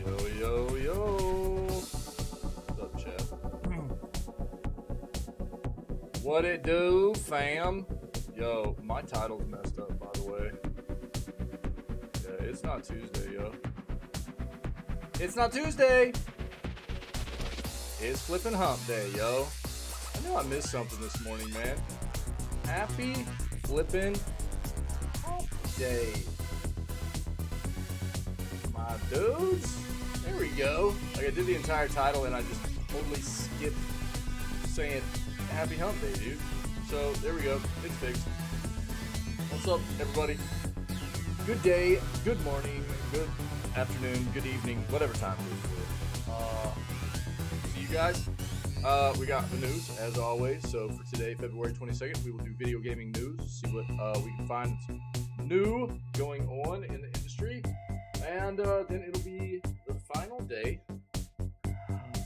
Yo. What's up, chat? What it do, fam? Yo, my title's messed up, by the way. Yeah, it's not Tuesday, yo. It's not Tuesday! It's flipping hump day, yo. I know I missed something this morning, man. Happy flipping hump day. My dudes. There we go. Like, I did the entire title and I just totally skipped saying happy hump day, dude. So there we go. It's fixed. What's up, everybody? Good day, good morning, good afternoon, good evening, whatever time it is. See you guys. We got the news as always. So for today, February 22nd, we will do video gaming news. See what we can find new going on in the industry, and then it'll be the final day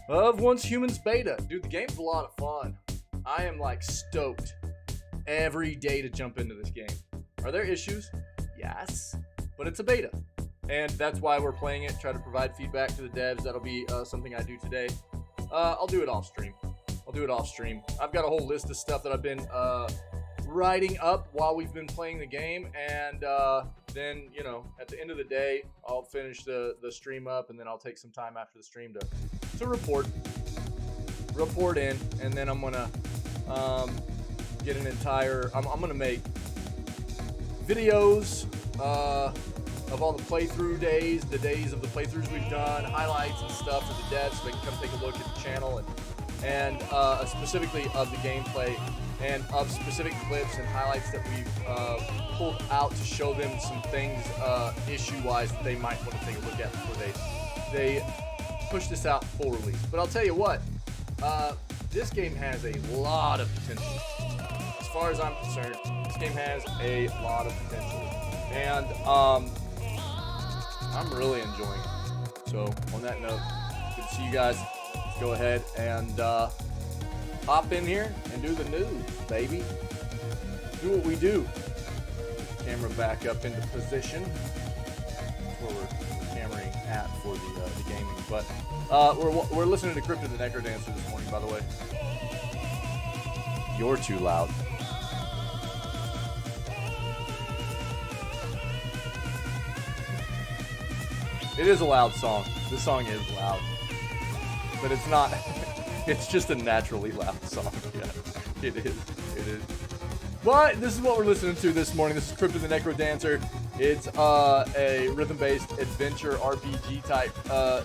of Once Humans beta. Dude, the game's a lot of fun. I am like stoked every day to jump into this game. Are there issues? Yes, but it's a beta, and that's why we're playing it. Try to provide feedback to the devs. That'll be something I do today. I'll do it off stream. I've got a whole list of stuff that I've been writing up while we've been playing the game, and then, you know, at the end of the day, I'll finish the stream up, and then I'll take some time after the stream to report in, and then I'm gonna get an entire. I'm gonna make videos of all the playthrough days, the days of the playthroughs we've done, highlights and stuff for the devs, so they can come take a look at the channel, and specifically of the gameplay, and of specific clips and highlights that we've pulled out to show them some things issue-wise that they might want to take a look at before they push this out full release. But I'll tell you what, this game has a lot of potential. As far as I'm concerned, this game has a lot of potential, and I'm really enjoying it. So on that note, good to see you guys. Let's go ahead and hop in here and do the news, baby. Do what we do. Camera back up into position. That's where we're hammering at for the gaming. But we're listening to Crypto the Necrodancer this morning, by the way. You're too loud. It is a loud song. This song is loud. But it's not. It's just a naturally loud song. Yeah, it is. But this is what we're listening to this morning. This is Crypto the Necrodancer. It's a rhythm-based adventure RPG type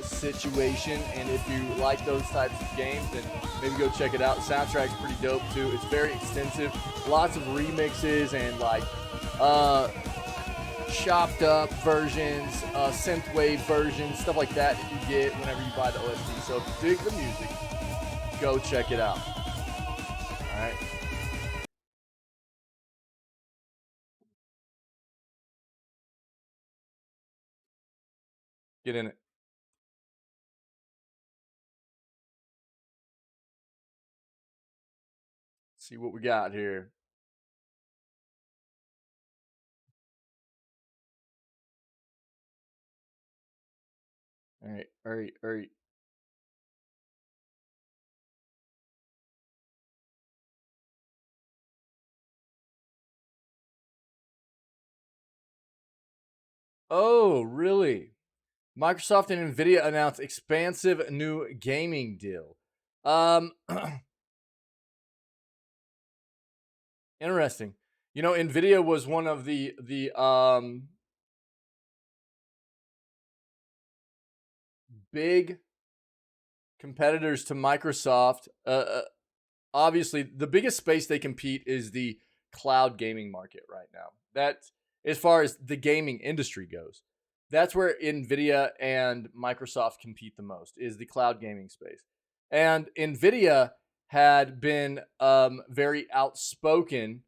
situation. And if you like those types of games, then maybe go check it out. The soundtrack's pretty dope too. It's very extensive. Lots of remixes and like chopped up versions, synthwave versions, stuff like that you get whenever you buy the OST. So if you dig the music, go check it out. Alright. Get in it. See what we got here. Alright. Oh, really? Microsoft and Nvidia announced expansive new gaming deal. Interesting. You know, Nvidia was one of the big competitors to Microsoft. Obviously, the biggest space they compete is the cloud gaming market right now. That's as far as the gaming industry goes. That's where Nvidia and Microsoft compete the most, is the cloud gaming space. And Nvidia had been very outspoken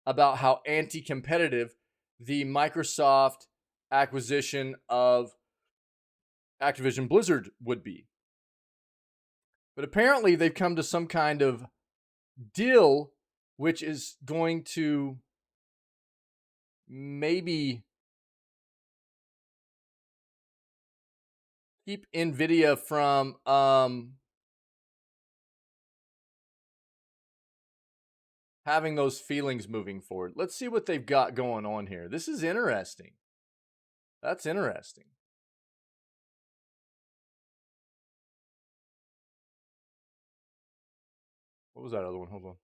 about how anti-competitive the Microsoft acquisition of Activision Blizzard would be. But apparently they've come to some kind of deal which is going to maybe keep NVIDIA from having those feelings moving forward. Let's see what they've got going on here. This is interesting. That's interesting. What was that other one? Hold on.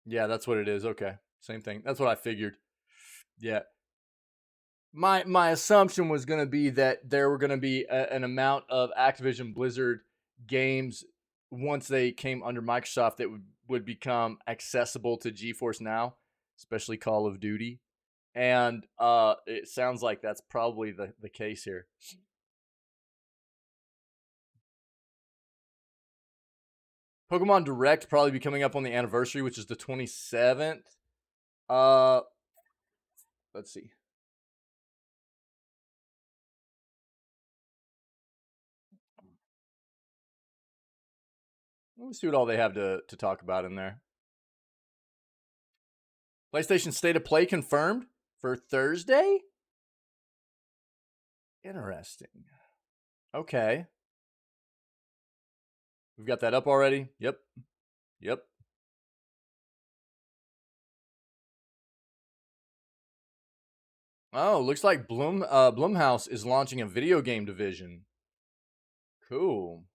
Yeah, that's what it is. Okay. Same thing. That's what I figured. Yeah. My assumption was going to be that there were going to be an amount of Activision Blizzard games once they came under Microsoft that would become accessible to GeForce Now, especially Call of Duty. And it sounds like that's probably the case here. Pokemon Direct probably be coming up on the anniversary, which is the 27th. Let's see. Let me see what all they have to talk about in there. PlayStation State of Play confirmed for Thursday? Interesting. Okay. We've got that up already. Yep. Oh, looks like Blumhouse is launching a video game division. Cool.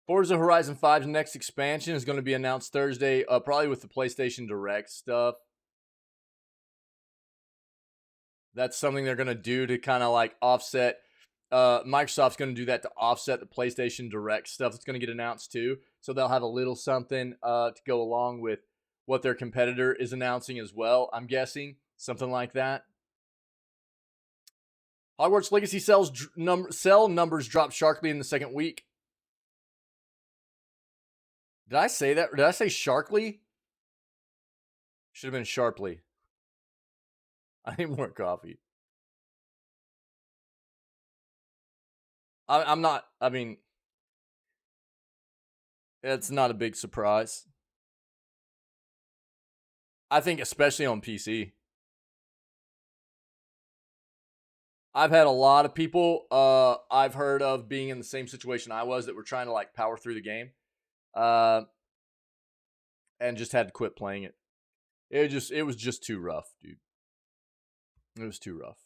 Forza Horizon 5's next expansion is going to be announced Thursday, probably with the PlayStation Direct stuff. That's something they're going to do to kind of like offset. Microsoft's going to do that to offset the PlayStation Direct stuff that's going to get announced too. So they'll have a little something to go along with what their competitor is announcing as well. I'm guessing something like that. Hogwarts Legacy sell numbers dropped sharply in the second week. Did I say that? Did I say sharply? Should have been sharply. I need more coffee. I'm not. I mean, it's not a big surprise. I think especially on PC. I've had a lot of people I've heard of being in the same situation I was that were trying to like power through the game and just had to quit playing it. It was just too rough, dude. It was too rough.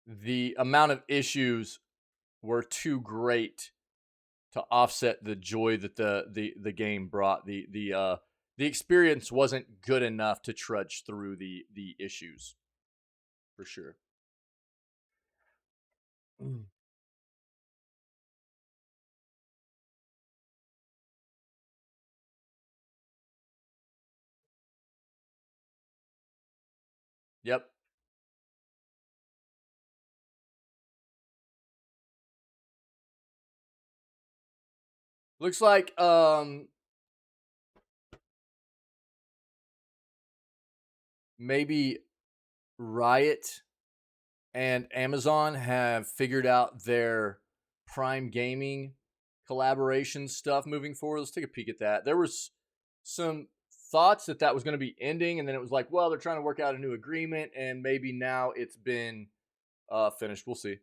The amount of issues were too great to offset the joy that the game brought. The experience wasn't good enough to trudge through the issues, for sure. Yep. Looks like maybe Riot and Amazon have figured out their Prime Gaming collaboration stuff moving forward. Let's take a peek at that. There was some thoughts that was going to be ending, and then it was like, well, they're trying to work out a new agreement, and maybe now it's been finished. We'll see.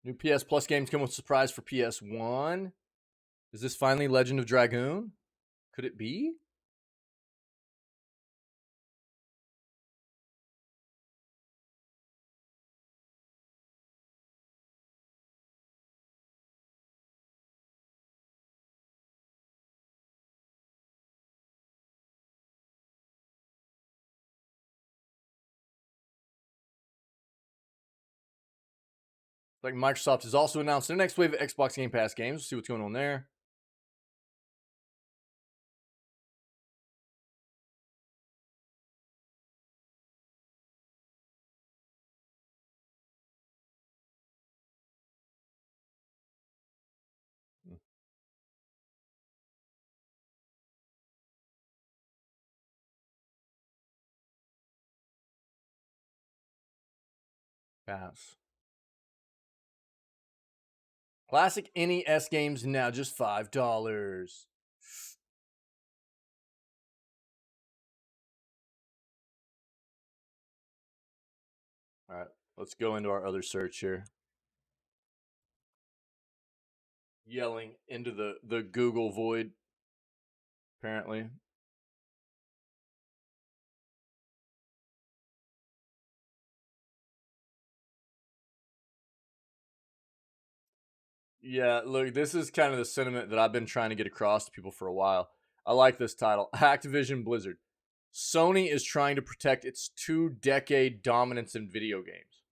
New PS Plus games come with a surprise for PS1. Is this finally Legend of Dragoon? Could it be? Like Microsoft has also announced their next wave of Xbox Game Pass games. We'll see what's going on there. Pass. Classic NES games now just $5. All right, let's go into our other search here. Yelling into the Google void, apparently. Yeah, look, this is kind of the sentiment that I've been trying to get across to people for a while. I like this title. Activision Blizzard. Sony is trying to protect its 2-decade dominance in video games.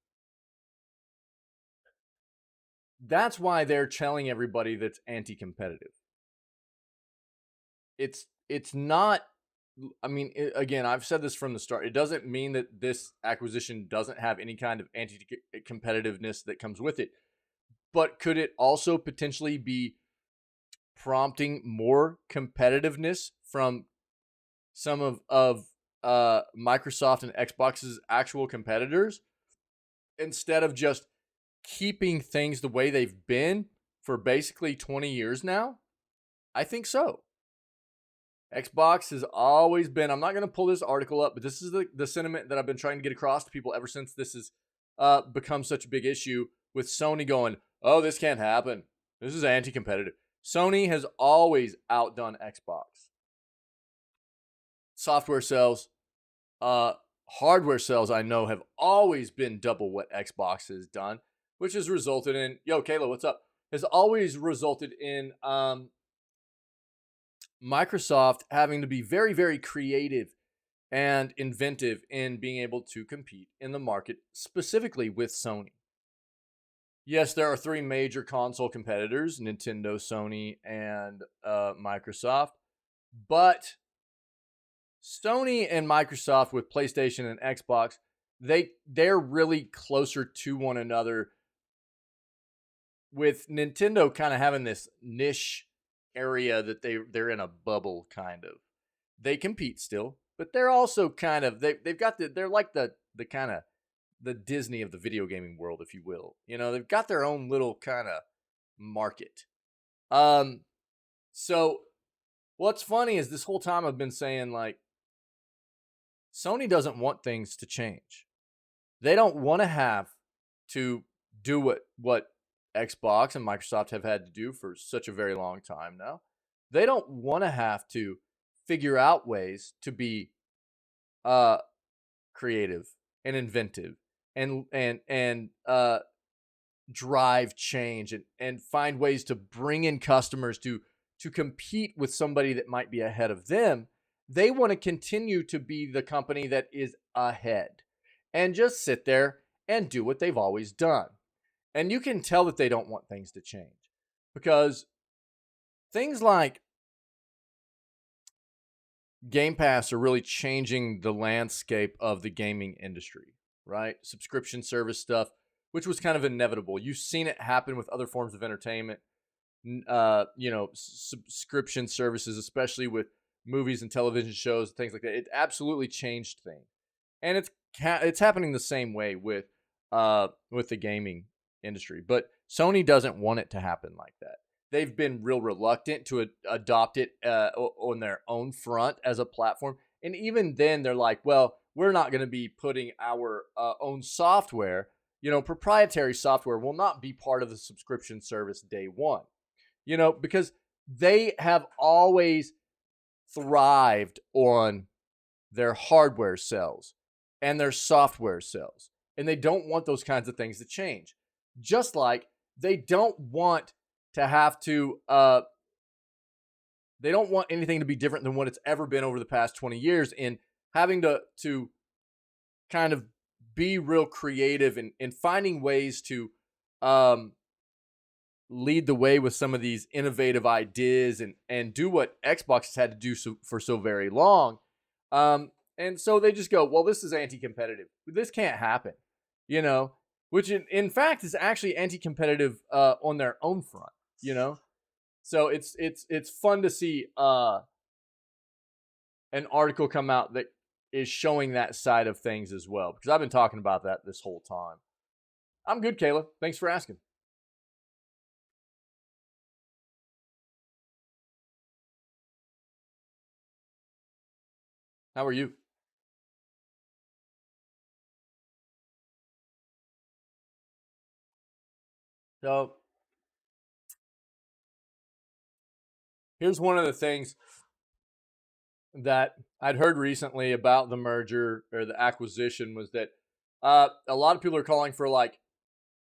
That's why they're telling everybody that's anti-competitive. It's not, I mean, again, I've said this from the start. It doesn't mean that this acquisition doesn't have any kind of anti-competitiveness that comes with it. But could it also potentially be prompting more competitiveness from some of Microsoft and Xbox's actual competitors, instead of just keeping things the way they've been for basically 20 years now? I think so. Xbox has always been, I'm not going to pull this article up, but this is the sentiment that I've been trying to get across to people ever since this has become such a big issue, with Sony going, oh, this can't happen. This is anti-competitive. Sony has always outdone Xbox. Software sales, hardware sales, I know, have always been double what Xbox has done, which has resulted in, yo, Kayla, what's up? Has always resulted in Microsoft having to be very, very creative and inventive in being able to compete in the market, specifically with Sony. Yes, there are 3 major console competitors, Nintendo, Sony, and Microsoft. But Sony and Microsoft with PlayStation and Xbox, they're really closer to one another, with Nintendo kind of having this niche area that they're in a bubble, kind of. They compete still, but they're also kind of, they've got they're like the kind of the Disney of the video gaming world, if you will. You know, they've got their own little kind of market. So what's funny is this whole time I've been saying, like, Sony doesn't want things to change. They don't want to have to do what Xbox and Microsoft have had to do for such a very long time now. They don't want to have to figure out ways to be creative and inventive and drive change and find ways to bring in customers to compete with somebody that might be ahead of them. They want to continue to be the company that is ahead and just sit there and do what they've always done. And you can tell that they don't want things to change, because things like Game Pass are really changing the landscape of the gaming industry, right? Subscription service stuff, which was kind of inevitable. You've seen it happen with other forms of entertainment, subscription services, especially with movies and television shows, things like that. It absolutely changed things. And it's happening the same way with the gaming industry. But Sony doesn't want it to happen like that. They've been real reluctant to adopt it on their own front as a platform. And even then, they're like, well, we're not going to be putting our own software, proprietary software will not be part of the subscription service day one, because they have always thrived on their hardware sales and their software sales. And they don't want those kinds of things to change. Just like they don't want to have to, they don't want anything to be different than what it's ever been over the past 20 years in having to kind of be real creative and finding ways to lead the way with some of these innovative ideas and do what Xbox has had to do for so very long. And so they just go, well, this is anti-competitive. This can't happen, you know, which in fact is actually anti-competitive on their own front, you know. So it's fun to see an article come out that is showing that side of things as well, because I've been talking about that this whole time. I'm good, Kayla. Thanks for asking. How are you? So here's one of the things that I'd heard recently about the merger or the acquisition was that a lot of people are calling for like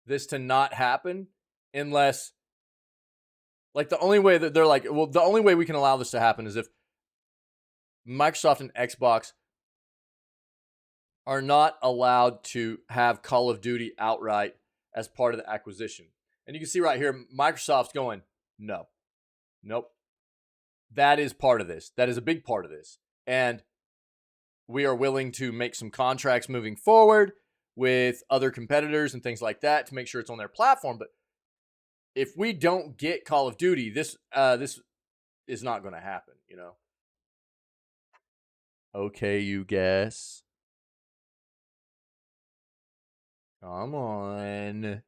this to not happen unless, like, the only way that they're like, well, the only way we can allow this to happen is if Microsoft and Xbox are not allowed to have Call of Duty outright as part of the acquisition. And you can see right here, Microsoft's going, no, nope. That is part of this. That is a big part of this. And we are willing to make some contracts moving forward with other competitors and things like that to make sure it's on their platform. But if we don't get Call of Duty, this is not going to happen, you know. Okay, you guess. Come on.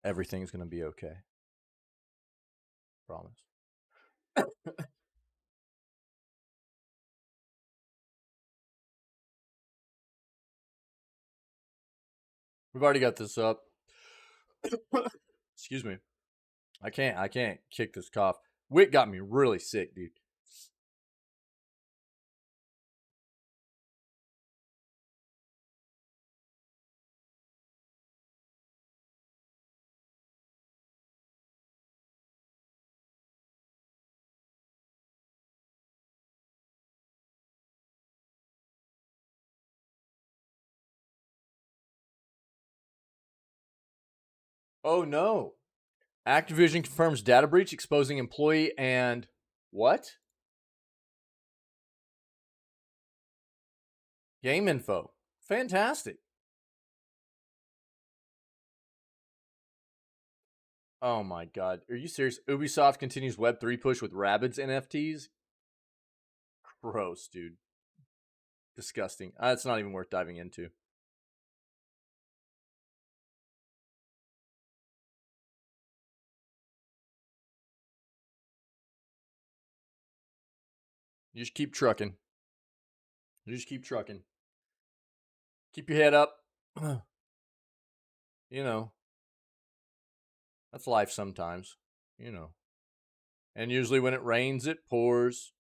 Everything's going to be okay. Promise. We've already got this up. Excuse me. I can't kick this cough. Wick got me really sick, dude. Oh no. Activision confirms data breach exposing employee and what? Game info. Fantastic. Oh my god. Are you serious? Ubisoft continues Web3 push with Rabbids NFTs? Gross, dude. Disgusting. It's not even worth diving into. You just keep trucking. You just keep trucking. Keep your head up. You know, that's life sometimes. You know. And usually when it rains, it pours.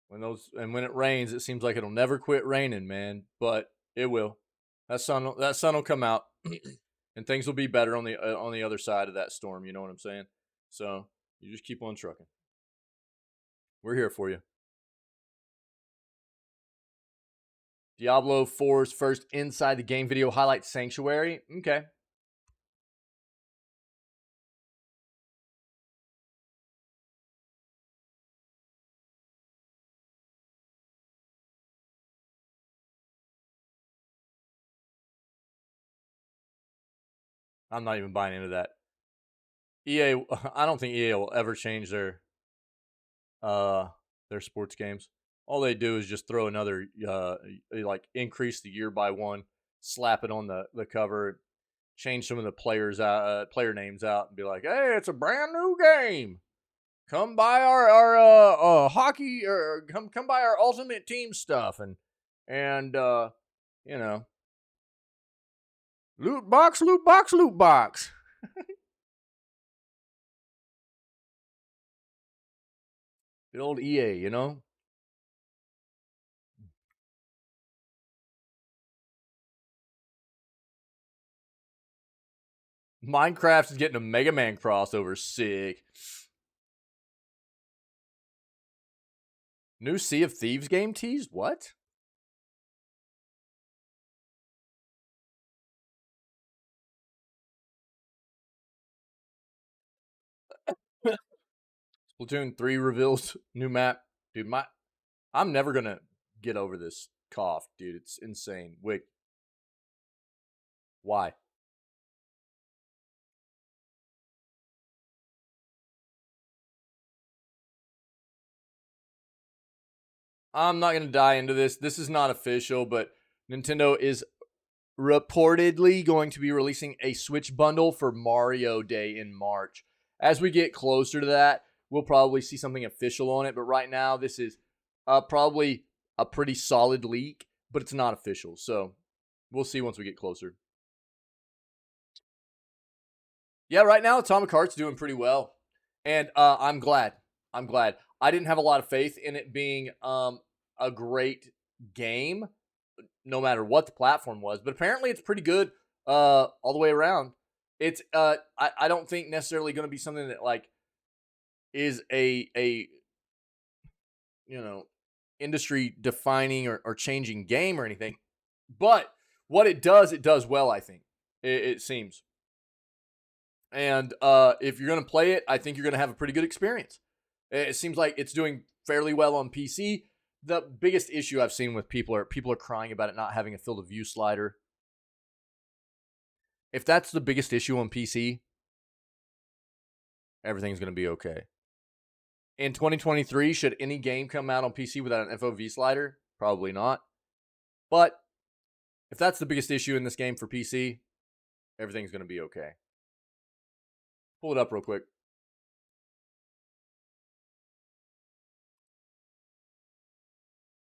When it rains, it seems like it'll never quit raining, man. But it will. That sun will come out, and things will be better on the other side of that storm. You know what I'm saying? So you just keep on trucking. We're here for you. Diablo 4's first inside the game video highlights Sanctuary. Okay. I'm not even buying into that. EA, I don't think EA will ever change their sports games. All they do is just throw another like increase the year by one, slap it on the cover, change some of the player names out, and be like, "Hey, it's a brand new game. Come buy our hockey or come buy our Ultimate Team stuff and you know, loot box, loot box, loot box." The old EA, you know. Minecraft is getting a Mega Man crossover. Sick. New Sea of Thieves game teased? What? Splatoon 3 reveals new map. Dude, I'm never going to get over this cough, dude. It's insane. Wait. Why? I'm not going to die into this. This is not official, but Nintendo is reportedly going to be releasing a Switch bundle for Mario Day in March. As we get closer to that, we'll probably see something official on it. But right now, this is probably a pretty solid leak, but it's not official. So we'll see once we get closer. Yeah, right now, Atomic Heart's doing pretty well. And I'm glad. I didn't have a lot of faith in it being a great game, no matter what the platform was. But apparently it's pretty good all the way around. It's I don't think necessarily going to be something that like is a industry defining or changing game or anything. But what it does well, I think. It seems. And if you're going to play it, I think you're going to have a pretty good experience. It seems like it's doing fairly well on PC. The biggest issue I've seen with people are crying about it not having a field of view slider. If that's the biggest issue on PC, everything's going to be okay. In 2023, should any game come out on PC without an FOV slider? Probably not. But if that's the biggest issue in this game for PC, everything's going to be okay. Pull it up real quick.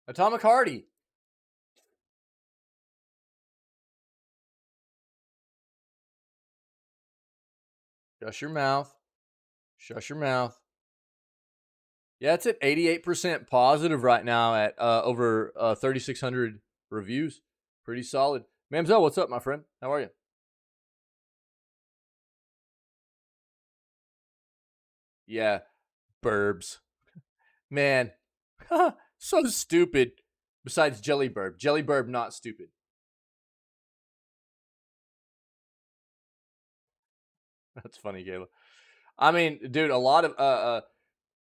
Atomic Hardy. Shush your mouth. Shush your mouth. Yeah, it's at 88% positive right now at over 3,600 reviews. Pretty solid. Mamzelle, what's up, my friend? How are you? Yeah, burbs. Man, so stupid. Besides Jelly Burb. Jelly Burb, not stupid. That's funny, Gayla. I mean, dude, a lot of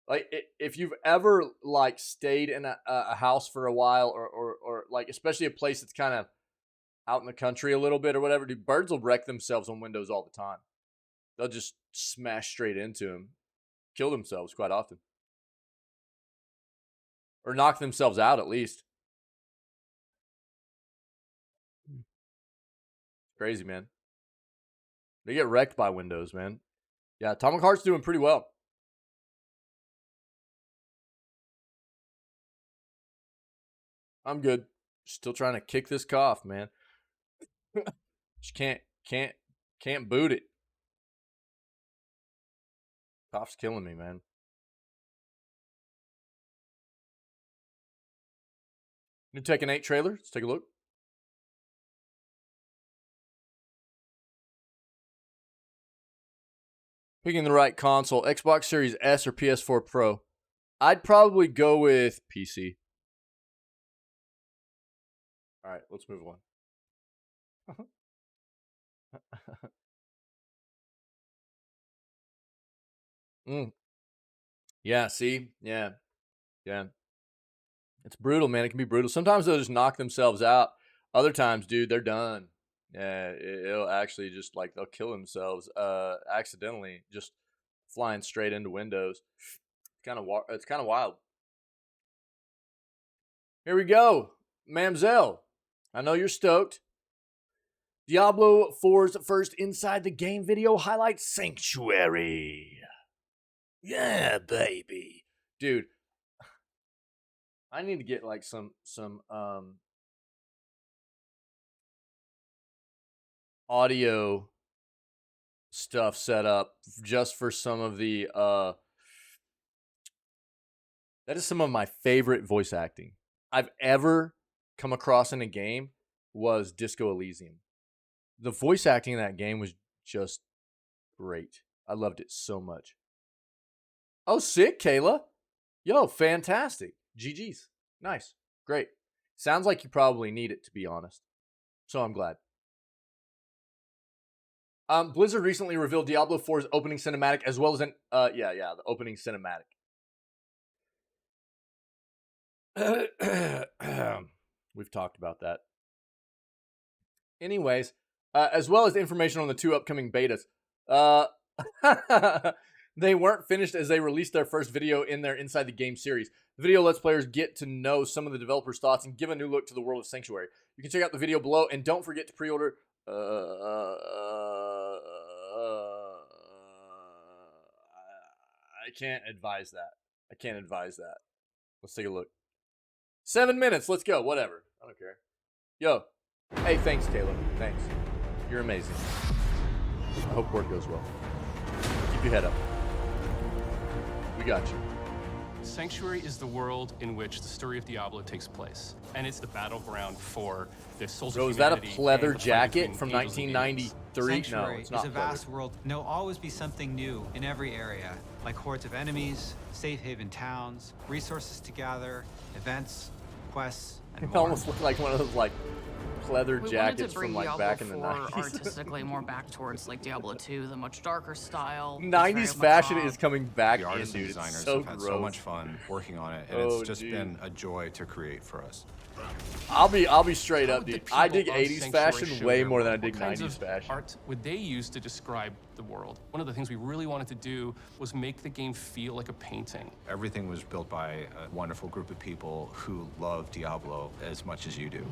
like if you've ever like stayed in a house for a while or like especially a place that's kind of out in the country a little bit or whatever, dude, birds will wreck themselves on windows all the time. They'll just smash straight into them, kill themselves quite often, or knock themselves out at least. Crazy, man. They get wrecked by windows, man. Yeah, Atomic Heart's doing pretty well. I'm good. Still trying to kick this cough, man. Just can't boot it. Cough's killing me, man. New Tekken 8 trailer. Let's take a look. Picking the right console, Xbox Series S or PS4 Pro. I'd probably go with PC. All right, let's move on. Yeah, see? Yeah. It's brutal, man. It can be brutal. Sometimes they'll just knock themselves out. Other times, dude, they're done. Yeah, it'll actually just like they'll kill themselves accidentally, just flying straight into windows. It's kind of wild. Here we go, Mamzelle. I know you're stoked. Diablo 4's first inside the game video highlights Sanctuary. Yeah, baby. Dude, I need to get like some audio stuff set up just for some of the that is some of my favorite voice acting I've ever come across in a game was Disco Elysium. The voice acting in that game was just great. I loved it so much. Oh, sick, Kayla. Yo, fantastic. GG's. Nice. Great. Sounds like you probably need it, to be honest. So I'm glad. Blizzard recently revealed Diablo 4's opening cinematic as well as the opening cinematic. We've talked about that. Anyways, as well as information on the 2 upcoming betas. They weren't finished as they released their first video in their Inside the Game series. The video lets players get to know some of the developers' thoughts and give a new look to the world of Sanctuary. You can check out the video below, and don't forget to pre-order. I can't advise that. Let's take a look. 7 minutes. Let's go. Whatever. I don't care. Yo. Hey, thanks, Caleb. Thanks. You're amazing. I hope work goes well. Keep your head up. We got you. Sanctuary is the world in which the story of Diablo takes place, and it's the battleground for the souls of humanity. Bro, is that a pleather jacket from 1993? Sanctuary No, it's not. It's a vast world, and there'll always be something new in every area, like hordes of enemies, safe haven towns, resources to gather, events, quests, and It more. almost looked like one of those like pleather We jackets wanted to bring from like Diablo back in the 4 90s. artistically more back towards like Diablo 2, the much darker style. It's 90s very fashion macabre. is coming back The in, artists and dude. It's designers so have had gross. so much fun working on it, and Oh, it's just dude. been a joy to create for us. I'll be straight How up, would the dude. I people dig of 80s Sanctuary fashion show way their more than I world? dig What kinds 90s of fashion. art would they use to describe the world? One of the things we really wanted to do was make the game feel like a painting. Everything was built by a wonderful group of people who love Diablo as much as you do.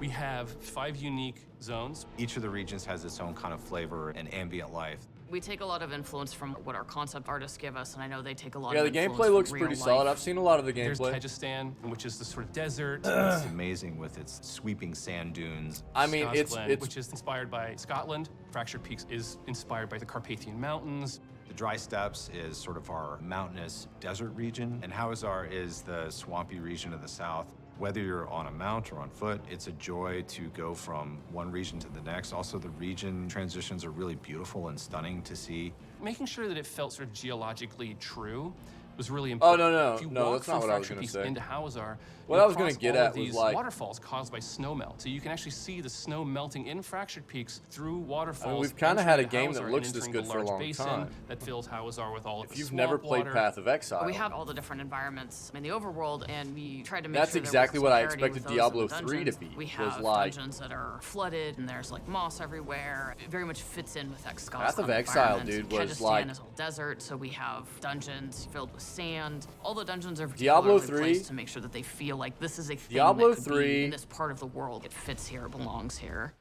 We have 5 unique zones. Each of the regions has its own kind of flavor and ambient life. We take a lot of influence from what our concept artists give us, and I know they take a lot Yeah, of the influence gameplay from looks real pretty life. solid. I've seen a lot of the There's gameplay. Kyrgyzstan, which is the sort of desert. It's amazing with its sweeping sand dunes. I mean, Scotland, it's which is inspired by Scotland. Fractured Peaks is inspired by the Carpathian Mountains. The dry steppes is sort of our mountainous desert region, and Hawazar is the swampy region of the south. Whether you're on a mount or on foot, it's a joy to go from one region to the next. Also, the region transitions are really beautiful and stunning to see. Making sure that it felt sort of geologically true was really Oh, important. no. If you No, walk that's not from what I was Fractured gonna Peaks say. into Hawazar, What you I was gonna cross get all at of was, these like- waterfalls caused by snow melt. So you can actually see the snow melting in Fractured Peaks through waterfalls. we've kinda entering had a into game that Hawazar looks and this entering good the for a large long basin time. that fills Hawazar with all of If the you've swamp never played water. Path of Exile, We have all the different environments in the overworld, and we tried to make That's sure there exactly was what I some parity expected with those in Diablo the 3 to dungeons. be, We was have like- dungeons that are flooded, and there's like moss everywhere. It very much fits in with that Path of Exile, environment. dude, was Kyrgyzstan like- is all desert, so we have dungeons filled with sand. All the dungeons are Diablo particularly 3 placed to make sure that they feel like this is a thing Diablo that could 3 be in this part of the world. It fits here, it belongs here.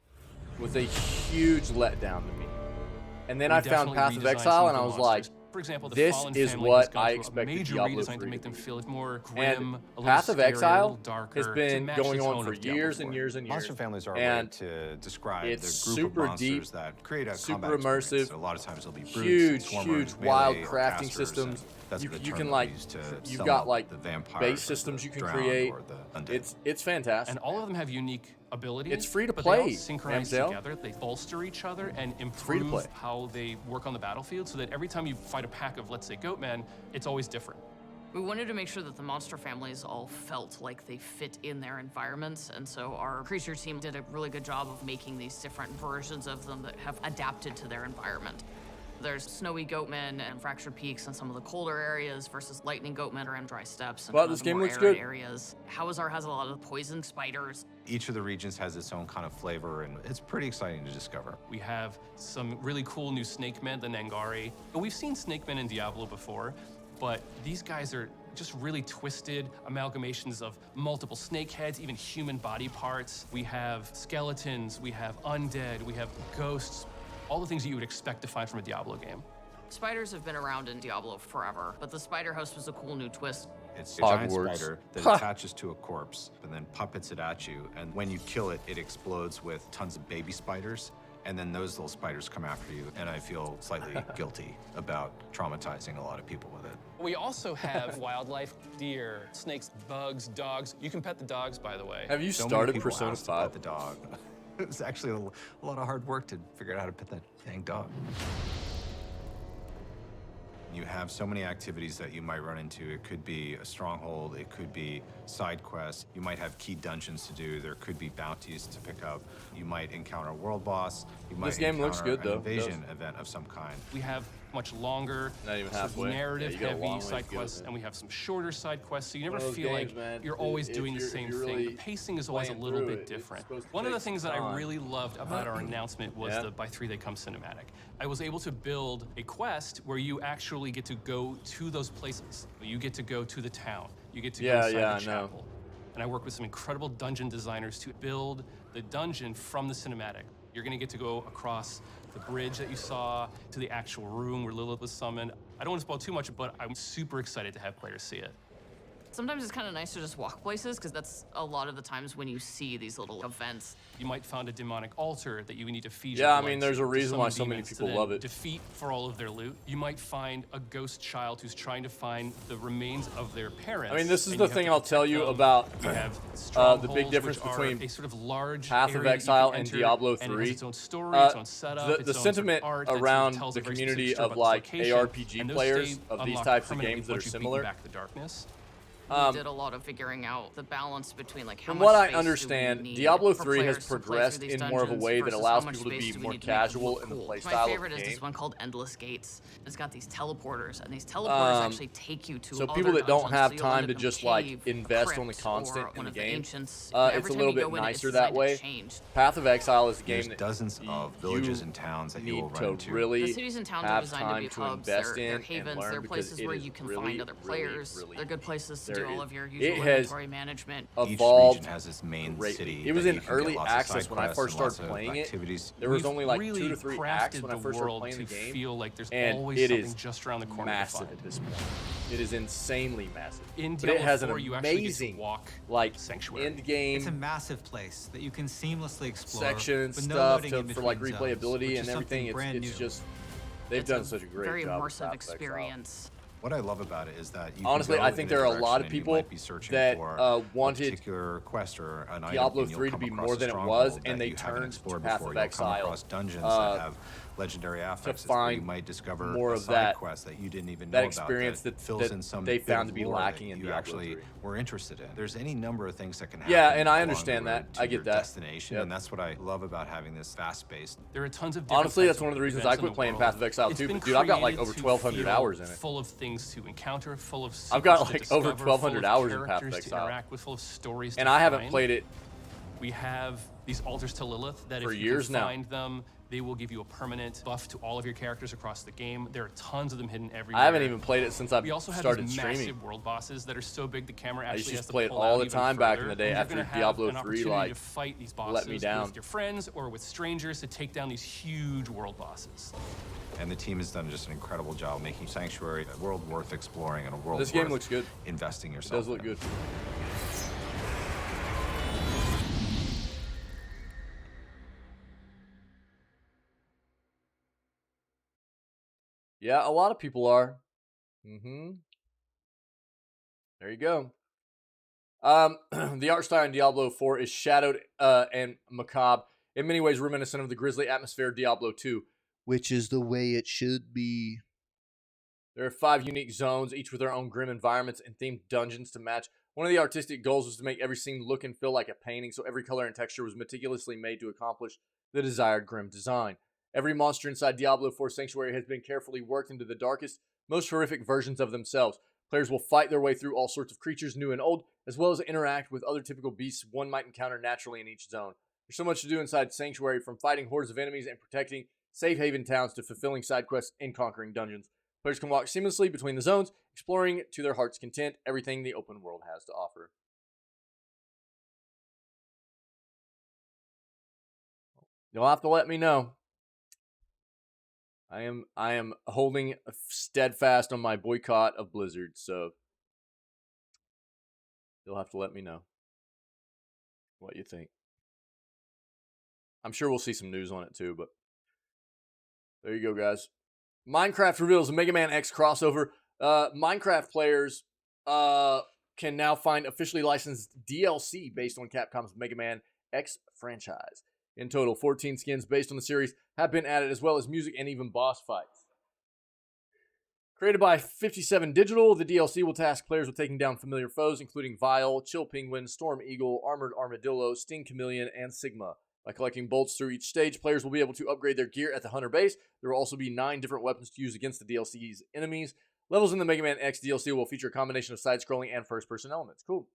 was a huge letdown to me. And then We I found definitely Path of redesigned Exile, some and I of was the like, monsters. For example, the this Fallen is family what has gone I through a expected major Diablo redesign 3 to make them be. feel more grim, And a little Path of scarier, a Exile little darker, has to been match going the on tone for of Diablo years 4. and years and years. Monster families are a way And to describe the it's group super of monsters deep, that create a super combat experience. immersive, So a lot of times it'll be brutes, huge, swarmers, huge melee, wild or crafting casters, systems. and that's You the can term like, we use to you've sum got up like the vampires base or systems the you can drowned create. or the undead. It's fantastic. And all of them have unique abilities. It's free to but they all play, synchronize Amzel. together. They bolster each other and free to improve play. how they work on the battlefield, so that every time you fight a pack of, let's say, goatmen, it's always different. We wanted to make sure that the monster families all felt like they fit in their environments, and so our creature team did a really good job of making these different versions of them that have adapted to their environment. There's snowy goatmen and fractured peaks in some of the colder areas versus lightning goatmen around dry steppes and Well, some of this the game more looks arid good. areas. Hawazar has a lot of poison spiders. Each of the regions has its own kind of flavor, and it's pretty exciting to discover. We have some really cool new snake men, the Nangari. We've seen snake men in Diablo before, but these guys are just really twisted amalgamations of multiple snake heads, even human body parts. We have skeletons, we have undead, we have ghosts, all the things that you would expect to find from a Diablo game. Spiders have been around in Diablo forever, but the spider host was a cool new twist. It's a giant Hogwarts. spider that Ha! attaches to a corpse and then puppets it at you. And when you kill it, it explodes with tons of baby spiders. And then those little spiders come after you. And I feel slightly guilty about traumatizing a lot of people with it. We also have wildlife, deer, snakes, bugs, dogs. You can pet the dogs, by the way. Have you So many started people Persona asked about 5? the dog. It was actually a lot of hard work to figure out how to pet that dang dog. You have so many activities that you might run into. It could be a stronghold, it could be side quests, you might have key dungeons to do, there could be bounties to pick up, you might encounter a world boss, you might This game looks encounter good, though. an invasion event of some kind. We have much longer, Not even sort of halfway. Yeah, narrative you got a long heavy way side to go, quests, man. and we have some shorter side quests, so you One never of those feel games, like man, you're if- always if doing the you're- same if you're thing. really The pacing is always a playing little through bit it, it's different. supposed to One of the take things some that I time. really loved about our announcement was Yeah. the by 3 they come cinematic. I was able to build a quest where you actually get to go to those places. You get to go to the town. You get to go inside I the know. chapel. And I work with some incredible dungeon designers to build the dungeon from the cinematic. You're gonna get to go across the bridge that you saw to the actual room where Lilith was summoned. I don't want to spoil too much, but I'm super excited to have players see it. Sometimes it's kind of nice to just walk places, because that's a lot of the times when you see these little events. You might find a demonic altar that you need to feed Yeah, your I blood mean, there's to a reason why summon so many demons to people then love it. defeat for all of their loot. You might find a ghost child who's trying to find the remains of their parents. I mean, this is and the you have thing to I'll tell protect you them. about You have the big strongholds, difference which are between a sort of large Path of area that you Exile can and enter, Diablo and it has 3. its own story, its own setup, The its own sort of sentiment art that sort of around tells the a very community specific story of about like this location, ARPG and those players stay of these unlocked types of permanently games that are once you've beaten similar. back the darkness. We did a lot of figuring out the balance between like how From much what I space do we understand, need Diablo for 3 has players to play through progressed these in more of a dungeons way that versus allows how much people to space be do we more need to make them casual look in the cool. play My style of favorite the is this game. one called Endless Gates. It's got these teleporters, and these teleporters actually take you to So other people that don't dungeons, have so you'll time end to up in just like cave, invest on the crypt, constant or in one the of the game, ancients. it's Every a time little you bit go in, it's nicer that designed to way. change. Path of Exile is a game There's that dozens of you villages and towns that you will need run to into. really The cities and towns are have designed to time be to hubs. invest They're in havens. and learn They're because places it where is you can really, find other really, players. really They're good places to there do all is- of your it usual has inventory management. Each evolved region has its main greatly. city. It was that in you can get early lots of access side when I quests first and lots started of playing it. activities. There was We've only like really 2 to 3 crafted acts when I the first started world playing the to game, feel like there's and always it something is just around the corner to massive find. at this point. It is insanely massive. In But it Diablo has an 4, you actually get to amazing walk like Sanctuary. end game It's a massive place that you can seamlessly explore section and with no stuff loading in for like between zones, replayability which and is everything. something brand It's new. just they've It's done such a great very job. with immersive Path of Exile. experience. What I love about it is that you Honestly, can go I think in there are a direction lot of and you people might be searching that, for wanted a particular quest or an item, Diablo and you'll 3 to come be across more a than it stronghold was, that and they you haven't turned explored to Path before. of You'll Exile, come across dungeons uh, that have legendary affixes find where you might discover more a of side that- quest that you didn't even know that about experience that that- fills that in some they bit found of to be lore lacking that in you Diablo actually 3. were interested in. There's any number of things that can happen. Yeah, and I along understand the road that. to I get your that. destination, Yep. and that's what I love about having this fast-paced. There are tons of different Honestly, types that's one of the reasons events I in quit the playing world. Path of Exile It's too, been but dude, I've got like created over to 1,200 feel hours in it. Full of things to encounter, full of I've got, secrets like, to over discover, 1,200 full of hours in Path of characters Exile. to interact with, full of stories And to I haven't find. played it We have these altars to Lilith that for if you years can now. find them, they will give you a permanent buff to all of your characters across the game. There are tons of them hidden everywhere. I haven't even played it since I've We also have started these streaming. massive world bosses that are so big the camera I actually used to has just to play it pull all out the even time back in further, the day and you're after gonna have Diablo an 3, opportunity like, to fight these let me bosses down. with your friends or with strangers to take down these huge world bosses. And the team has done just an incredible job making Sanctuary a world worth exploring and a world This game worth looks good. investing It yourself does look in. good. Yeah, a lot of people are. Mm-hmm. There you go. The art style in Diablo 4 is shadowed and macabre, in many ways reminiscent of the grisly atmosphere of Diablo 2, which is the way it should be. There are 5 unique zones, each with their own grim environments and themed dungeons to match. One of the artistic goals was to make every scene look and feel like a painting, so every color and texture was meticulously made to accomplish the desired grim design. Every monster inside Diablo 4 Sanctuary has been carefully worked into the darkest, most horrific versions of themselves. Players will fight their way through all sorts of creatures, new and old, as well as interact with other typical beasts one might encounter naturally in each zone. There's so much to do inside Sanctuary, from fighting hordes of enemies and protecting safe haven towns to fulfilling side quests and conquering dungeons. Players can walk seamlessly between the zones, exploring to their heart's content everything the open world has to offer. You'll have to let me know. I am holding steadfast on my boycott of Blizzard, so you'll have to let me know what you think. I'm sure we'll see some news on it too, but there you go, guys. Minecraft reveals a Mega Man X crossover. Minecraft players can now find officially licensed DLC based on Capcom's Mega Man X franchise. In total, 14 skins based on the series have been added, as well as music and even boss fights. Created by 57 Digital, the DLC will task players with taking down familiar foes, including Vile, Chill Penguin, Storm Eagle, Armored Armadillo, Sting Chameleon, and Sigma. By collecting bolts through each stage, players will be able to upgrade their gear at the Hunter base. There will also be 9 different weapons to use against the DLC's enemies. Levels in the Mega Man X DLC will feature a combination of side-scrolling and first-person elements. Cool.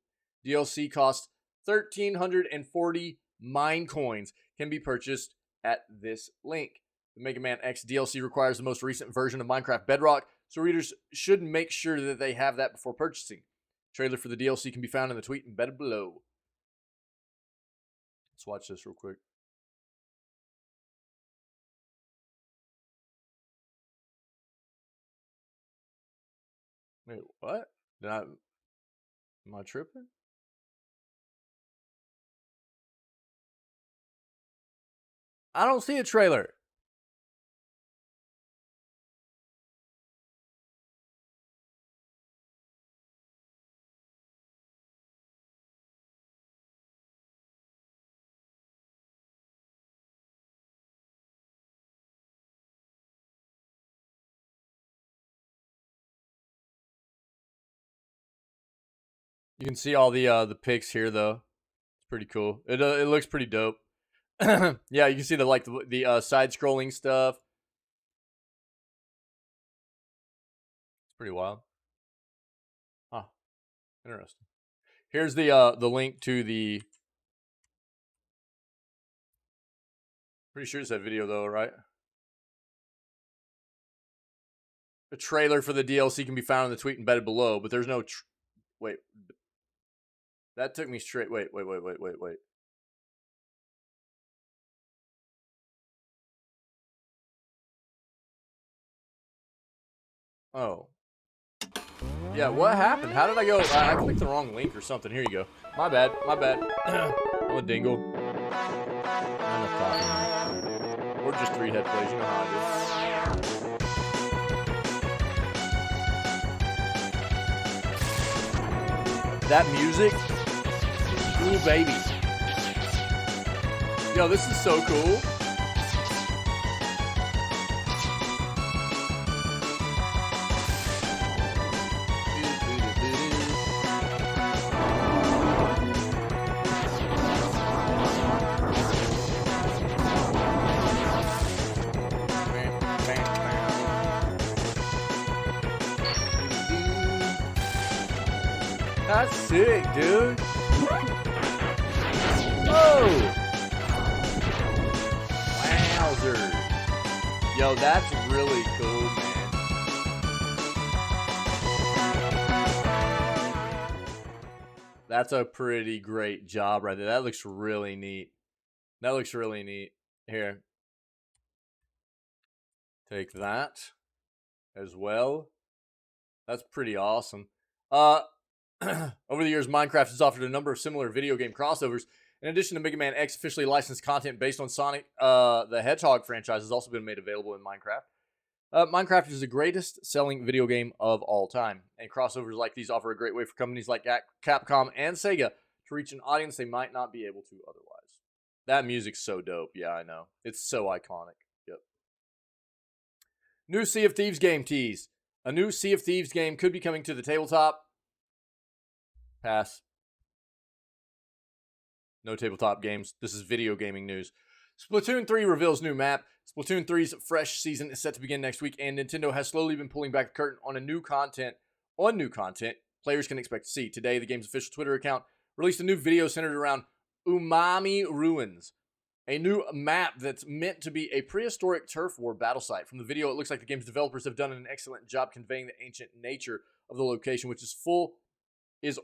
DLC costs 1,340 mine coins, can be purchased at this link. The Mega Man X DLC requires the most recent version of Minecraft Bedrock, so readers should make sure that they have that before purchasing. Trailer for the DLC can be found in the tweet embedded below. Let's watch this real quick. Wait, what? Am I tripping? I don't see a trailer. You can see all the pics here though. It's pretty cool. It looks pretty dope. Yeah, you can see the side scrolling stuff. It's pretty wild. Huh. Interesting. Here's the link to the. Pretty sure it's that video though, right? The trailer for the DLC can be found in the tweet embedded below, but there's no. Wait. That took me straight. Wait. Oh. Yeah, what happened? How did I go? I clicked the wrong link or something. Here you go. My bad. I'm a dingle. I'm a coffee. Or just 3 head plays. You know how I do. That music. Ooh, baby. Yo, this is so cool. That's sick, dude. Oh! Wowzer. Yo, that's really cool, man. That's a pretty great job right there. That looks really neat. Here. Take that as well. That's pretty awesome. Over the years, Minecraft has offered a number of similar video game crossovers. In addition to Mega Man X, officially licensed content based on Sonic the Hedgehog franchise has also been made available in Minecraft. Minecraft is the greatest selling video game of all time, and crossovers like these offer a great way for companies like Capcom and Sega to reach an audience they might not be able to otherwise. That music's so dope. Yeah, I know. It's so iconic. Yep. New Sea of Thieves game tease. A new Sea of Thieves game could be coming to the tabletop. Pass. No tabletop games. This is video gaming news. Splatoon 3 reveals new map. Splatoon 3's fresh season is set to begin next week, and Nintendo has slowly been pulling back the curtain on new content players can expect to see. Today, the game's official Twitter account released a new video centered around Umami Ruins, a new map that's meant to be a prehistoric turf war battle site. From the video, it looks like the game's developers have done an excellent job conveying the ancient nature of the location, which is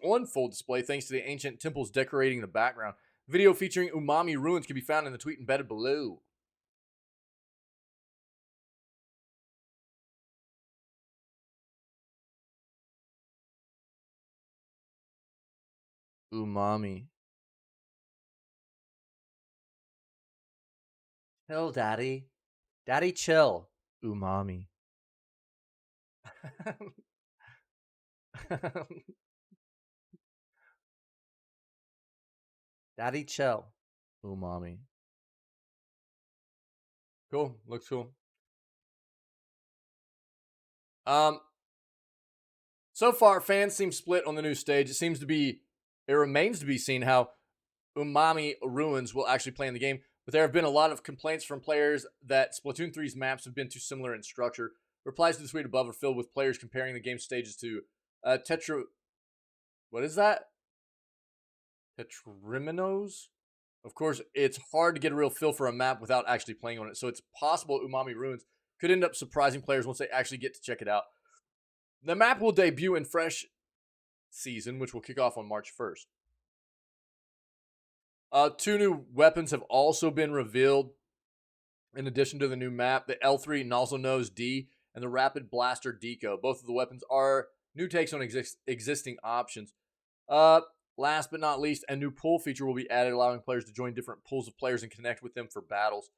on full display thanks to the ancient temples decorating the background. Video featuring Umami Ruins can be found in the tweet embedded below. Umami. Chill, Daddy. Daddy, chill. Umami. Daddy, chill. Umami. Cool. Looks cool. So far, fans seem split on the new stage. It remains to be seen how Umami Ruins will actually play in the game, but there have been a lot of complaints from players that Splatoon 3's maps have been too similar in structure. Replies to the tweet above are filled with players comparing the game's stages to what is that? Tetriminos? Of course, it's hard to get a real feel for a map without actually playing on it, so it's possible Umami Ruins could end up surprising players once they actually get to check it out. The map will debut in Fresh Season, which will kick off on March 1st. 2 new weapons have also been revealed in addition to the new map, the L3 Nozzle Nose D and the Rapid Blaster Deco. Both of the weapons are new takes on existing options. Last but not least, a new pool feature will be added, allowing players to join different pools of players and connect with them for battles.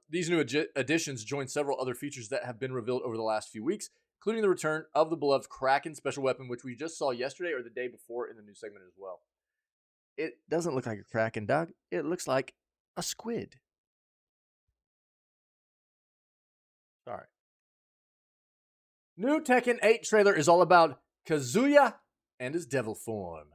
These new additions join several other features that have been revealed over the last few weeks, including the return of the beloved Kraken special weapon, which we just saw yesterday or the day before in the new segment as well. It doesn't look like a Kraken, dog. It looks like a squid. Sorry. New Tekken 8 trailer is all about Kazuya and his devil form.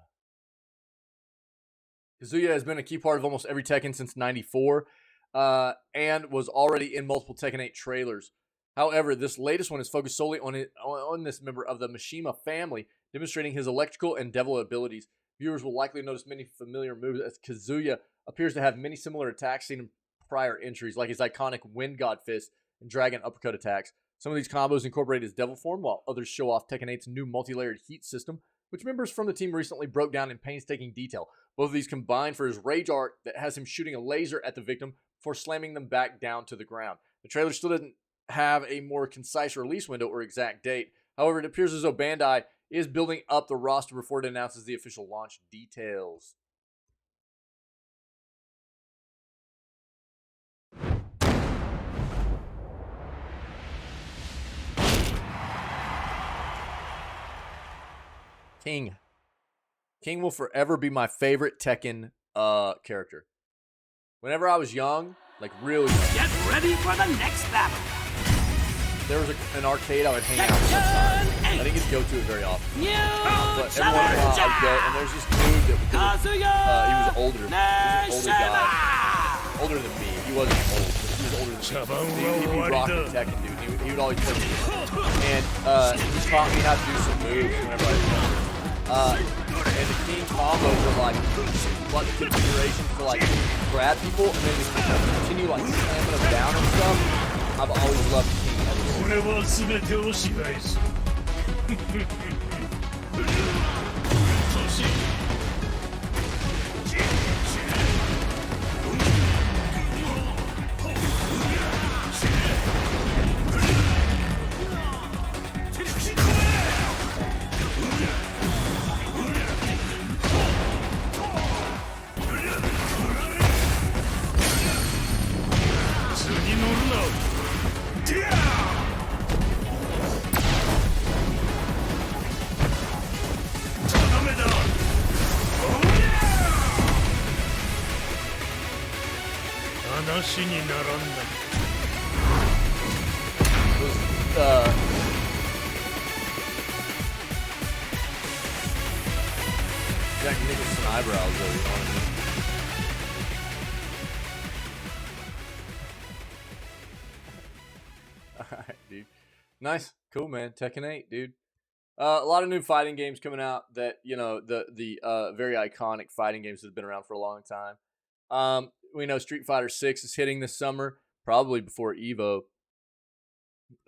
Kazuya has been a key part of almost every Tekken since '94, and was already in multiple Tekken 8 trailers. However, this latest one is focused solely on this member of the Mishima family, demonstrating his electrical and devil abilities. Viewers will likely notice many familiar moves, as Kazuya appears to have many similar attacks seen in prior entries, like his iconic Wind God Fist and Dragon Uppercut attacks. Some of these combos incorporate his devil form, while others show off Tekken 8's new multi-layered heat system, which members from the team recently broke down in painstaking detail. Both of these combine for his rage art that has him shooting a laser at the victim before slamming them back down to the ground. The trailer still doesn't have a more concise release window or exact date. However, it appears as though Bandai is building up the roster before it announces the official launch details. King. King will forever be my favorite Tekken character. Whenever I was young, like really young, Get ready for the next battle. there was an arcade I would hang out sometimes. I didn't get to go to it very often. But every once in a while I'd go, and there's this dude that he was older. He was an older guy. Older than me. He wasn't old, but he was older than me. He'd be rocking Tekken, dude. He would always play me. And he taught me how to do some moves whenever I was younger. And the King combos were like button configurations to like grab people and then just continue like slamming them down and stuff. I've always loved King. 俺は全てを支配する。図に乗るな。ディアー 話にならんな。Jack Nicholson eyebrows, though, you know what I mean? Alright, dude. Nice. Cool, man. Tekken 8, dude. A lot of new fighting games coming out that, you know, the very iconic fighting games that have been around for a long time. We know Street Fighter 6 is hitting this summer, probably before EVO.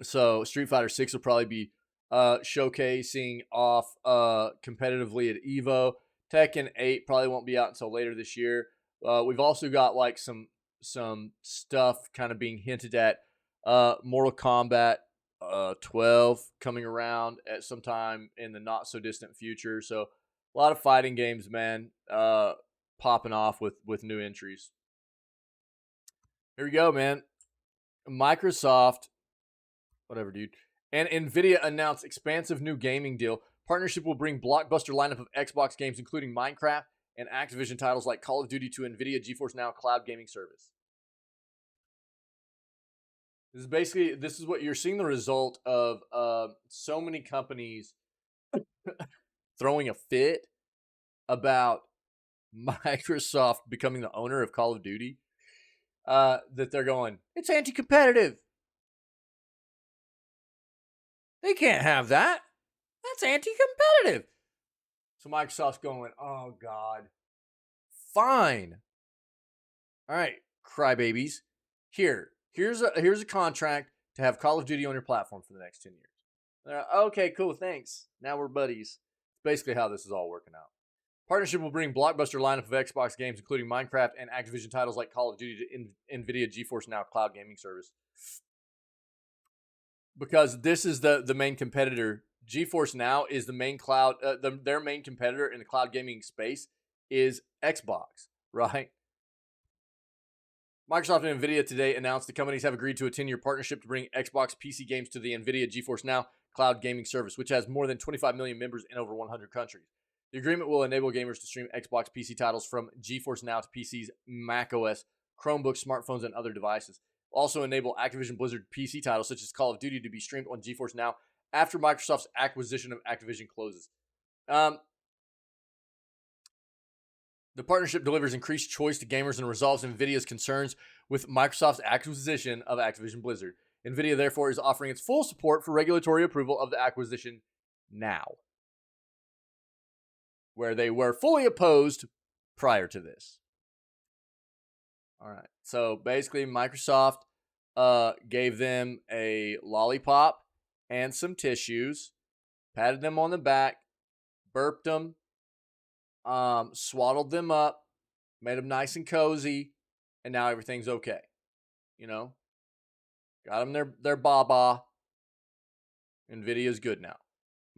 So Street Fighter 6 will probably be showcasing off competitively at EVO. Tekken 8 probably won't be out until later this year. We've also got like some stuff kind of being hinted at. Mortal Kombat 12 coming around at some time in the not so distant future. So a lot of fighting games, man, popping off with new entries. Here we go, man. Microsoft, whatever, dude, and Nvidia announced expansive new gaming deal. Partnership will bring blockbuster lineup of Xbox games, including Minecraft and Activision titles like Call of Duty to Nvidia GeForce Now cloud gaming service. This is what you're seeing, the result of so many companies throwing a fit about Microsoft becoming the owner of Call of Duty, that they're going, it's anti-competitive. They can't have that. That's anti-competitive. So Microsoft's going, oh God, fine. All right, crybabies. Here's a contract to have Call of Duty on your platform for the next 10 years. Okay, cool, thanks. Now we're buddies. Basically how this is all working out. Partnership will bring blockbuster lineup of Xbox games, including Minecraft and Activision titles like Call of Duty to NVIDIA GeForce Now cloud gaming service. Because this is the main competitor. GeForce Now is the main cloud. Their main competitor in the cloud gaming space is Xbox, right? Microsoft and NVIDIA today announced the companies have agreed to a 10-year partnership to bring Xbox PC games to the NVIDIA GeForce Now cloud gaming service, which has more than 25 million members in over 100 countries. The agreement will enable gamers to stream Xbox PC titles from GeForce Now to PCs, macOS, Chromebooks, smartphones, and other devices. Also enable Activision Blizzard PC titles such as Call of Duty to be streamed on GeForce Now after Microsoft's acquisition of Activision closes. The partnership delivers increased choice to gamers and resolves NVIDIA's concerns with Microsoft's acquisition of Activision Blizzard. NVIDIA, therefore, is offering its full support for regulatory approval of the acquisition now, where they were fully opposed prior to this. All right. So basically, Microsoft gave them a lollipop and some tissues, patted them on the back, burped them, swaddled them up, made them nice and cozy, and now everything's okay. You know, got them their baba. NVIDIA's good now.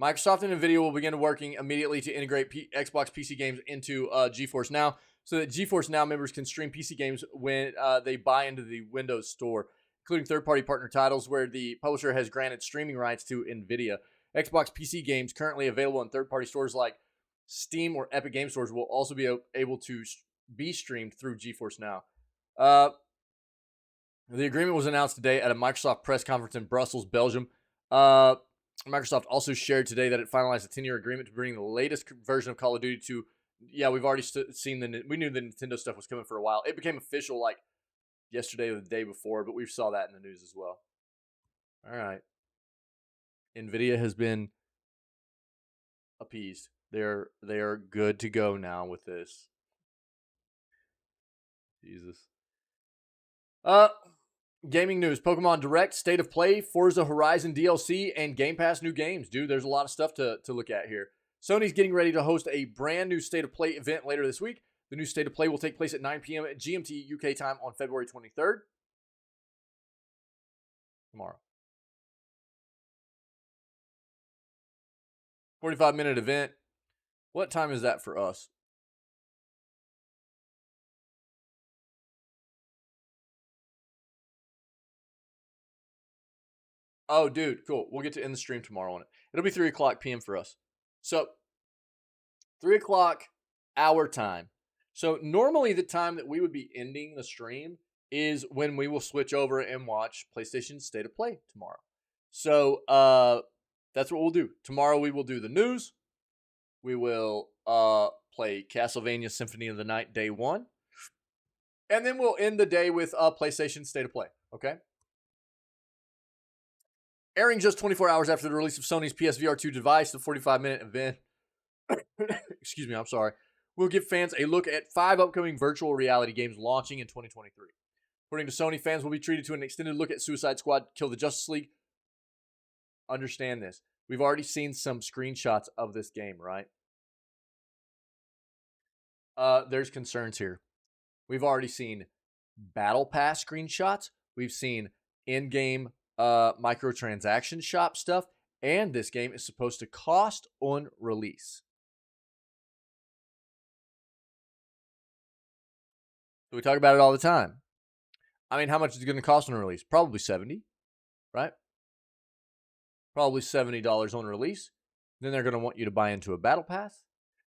Microsoft and NVIDIA will begin working immediately to integrate Xbox PC games into GeForce Now, so that GeForce Now members can stream PC games when they buy into the Windows Store, including third-party partner titles where the publisher has granted streaming rights to NVIDIA. Xbox PC games currently available in third-party stores like Steam or Epic Game Stores will also be able to be streamed through GeForce Now. The agreement was announced today at a Microsoft press conference in Brussels, Belgium. Microsoft also shared today that it finalized a 10-year agreement to bring the latest version of Call of Duty to. Yeah, we've already seen we knew the Nintendo stuff was coming for a while. It became official like yesterday or the day before, but we saw that in the news as well. All right. NVIDIA has been appeased. They are good to go now with this. Jesus. Gaming news. Pokemon Direct, State of Play, Forza Horizon DLC, and Game Pass new games. Dude, there's a lot of stuff to look at here. Sony's getting ready to host a brand new State of Play event later this week. The new State of Play will take place at 9 p.m. at GMT UK time on February 23rd. Tomorrow. 45-minute event. What time is that for us? Oh, dude, cool. We'll get to end the stream tomorrow on it. It'll be 3 o'clock p.m. for us. So, 3 o'clock our time. So, normally the time that we would be ending the stream is when we will switch over and watch PlayStation State of Play tomorrow. So, that's what we'll do. Tomorrow we will do the news. We will play Castlevania Symphony of the Night Day 1. And then we'll end the day with PlayStation State of Play. Okay? Airing just 24 hours after the release of Sony's PSVR 2 device, the 45-minute event, excuse me, I'm sorry, will give fans a look at 5 upcoming virtual reality games launching in 2023. According to Sony, fans will be treated to an extended look at Suicide Squad, Kill the Justice League. Understand this. We've already seen some screenshots of this game, right? There's concerns here. We've already seen Battle Pass screenshots. We've seen in-game microtransaction shop stuff, and this game is supposed to cost on release. So we talk about it all the time. I mean, how much is it going to cost on release? Probably $70, right? Probably $70 on release. Then they're going to want you to buy into a battle pass.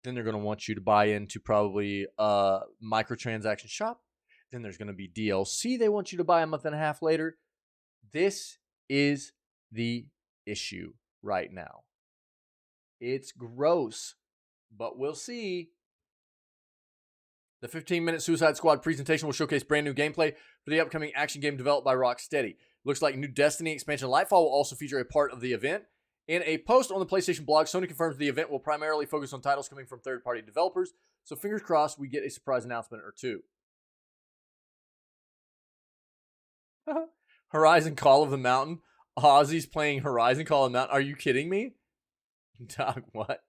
Then they're going to want you to buy into probably a microtransaction shop. Then there's going to be DLC they want you to buy a month and a half later. This is the issue right now. It's gross, but we'll see. The 15-minute Suicide Squad presentation will showcase brand new gameplay for the upcoming action game developed by Rocksteady. Looks like new Destiny expansion Lightfall will also feature a part of the event. In a post on the PlayStation blog, Sony confirms the event will primarily focus on titles coming from third-party developers, so fingers crossed we get a surprise announcement or two. Horizon Call of the Mountain. Ozzy's playing Horizon Call of the Mountain. Are you kidding me? Dog, what?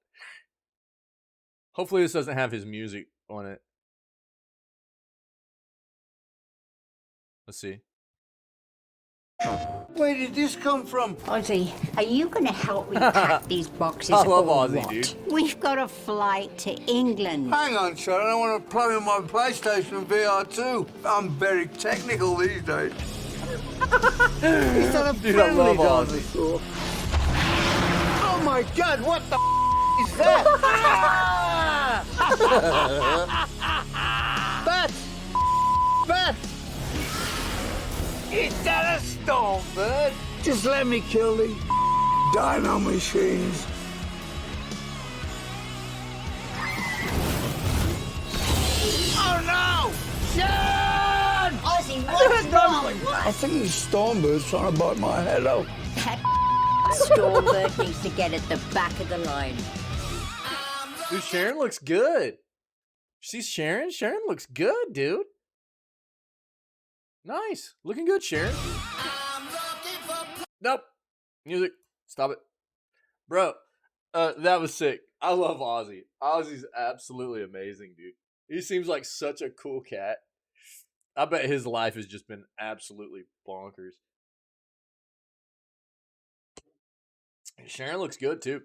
Hopefully this doesn't have his music on it. Let's see. Where did this come from? Ozzy, are you going to help me pack these boxes? I love or Ozzy, what? dude. We've got a flight to England. Hang on, son. I want to play with my PlayStation VR too. I'm very technical these days. He's done a Dude, I love brilliant Ozzy. before. Oh my God! What the is that? Bat! Is that a stormbird? Just let me kill these dino machines. Oh no! Son! Ozzy, what's wrong? I think these stormbirds trying to bite my head off. That Stormbird needs to get at the back of the line. Dude, Sharon looks good. See Sharon? Sharon looks good, dude. Nice. Looking good, Sharon. Nope. Music. Stop it. Bro, that was sick. I love Ozzy. Ozzy's absolutely amazing, dude. He seems like such a cool cat. I bet his life has just been absolutely bonkers. Sharon looks good, too.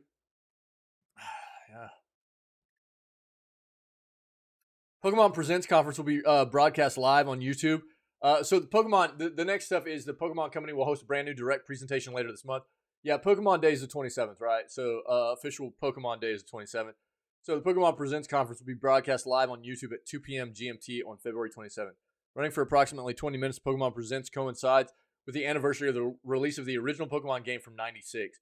Yeah. Pokemon Presents Conference will be broadcast live on YouTube. So the Pokemon, the next stuff is the Pokemon Company will host a brand new direct presentation later this month. Yeah, Pokemon Day is the 27th, right? So official Pokemon Day is the 27th. So the Pokemon Presents Conference will be broadcast live on YouTube at 2 p.m. GMT on February 27th. Running for approximately 20 minutes, Pokemon Presents coincides with the anniversary of the release of the original Pokemon game from '96.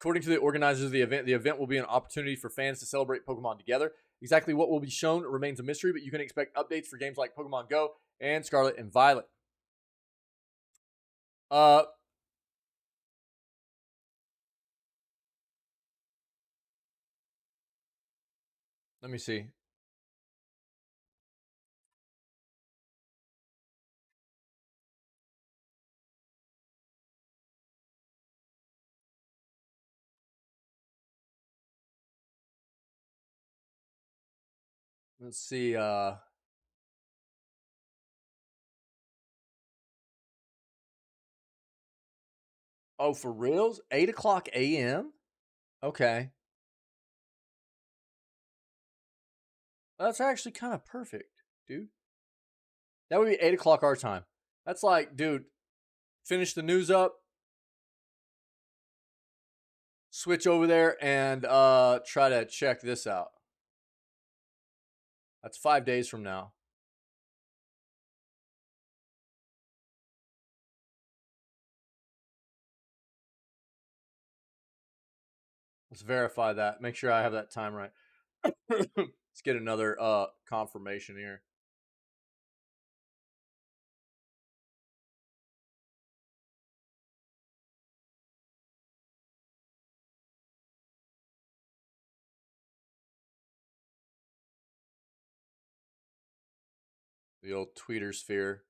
According to the organizers of the event will be an opportunity for fans to celebrate Pokemon together. Exactly what will be shown remains a mystery, but you can expect updates for games like Pokemon Go and Scarlet and Violet. Let me see. Let's see. Oh, for reals? 8 o'clock a.m.? Okay. That's actually kind of perfect, dude. That would be 8 o'clock our time. That's like, dude, finish the news up, switch over there, and try to check this out. That's 5 days from now. Let's verify that. Make sure I have that time right. Let's get another confirmation here. The old tweeter sphere.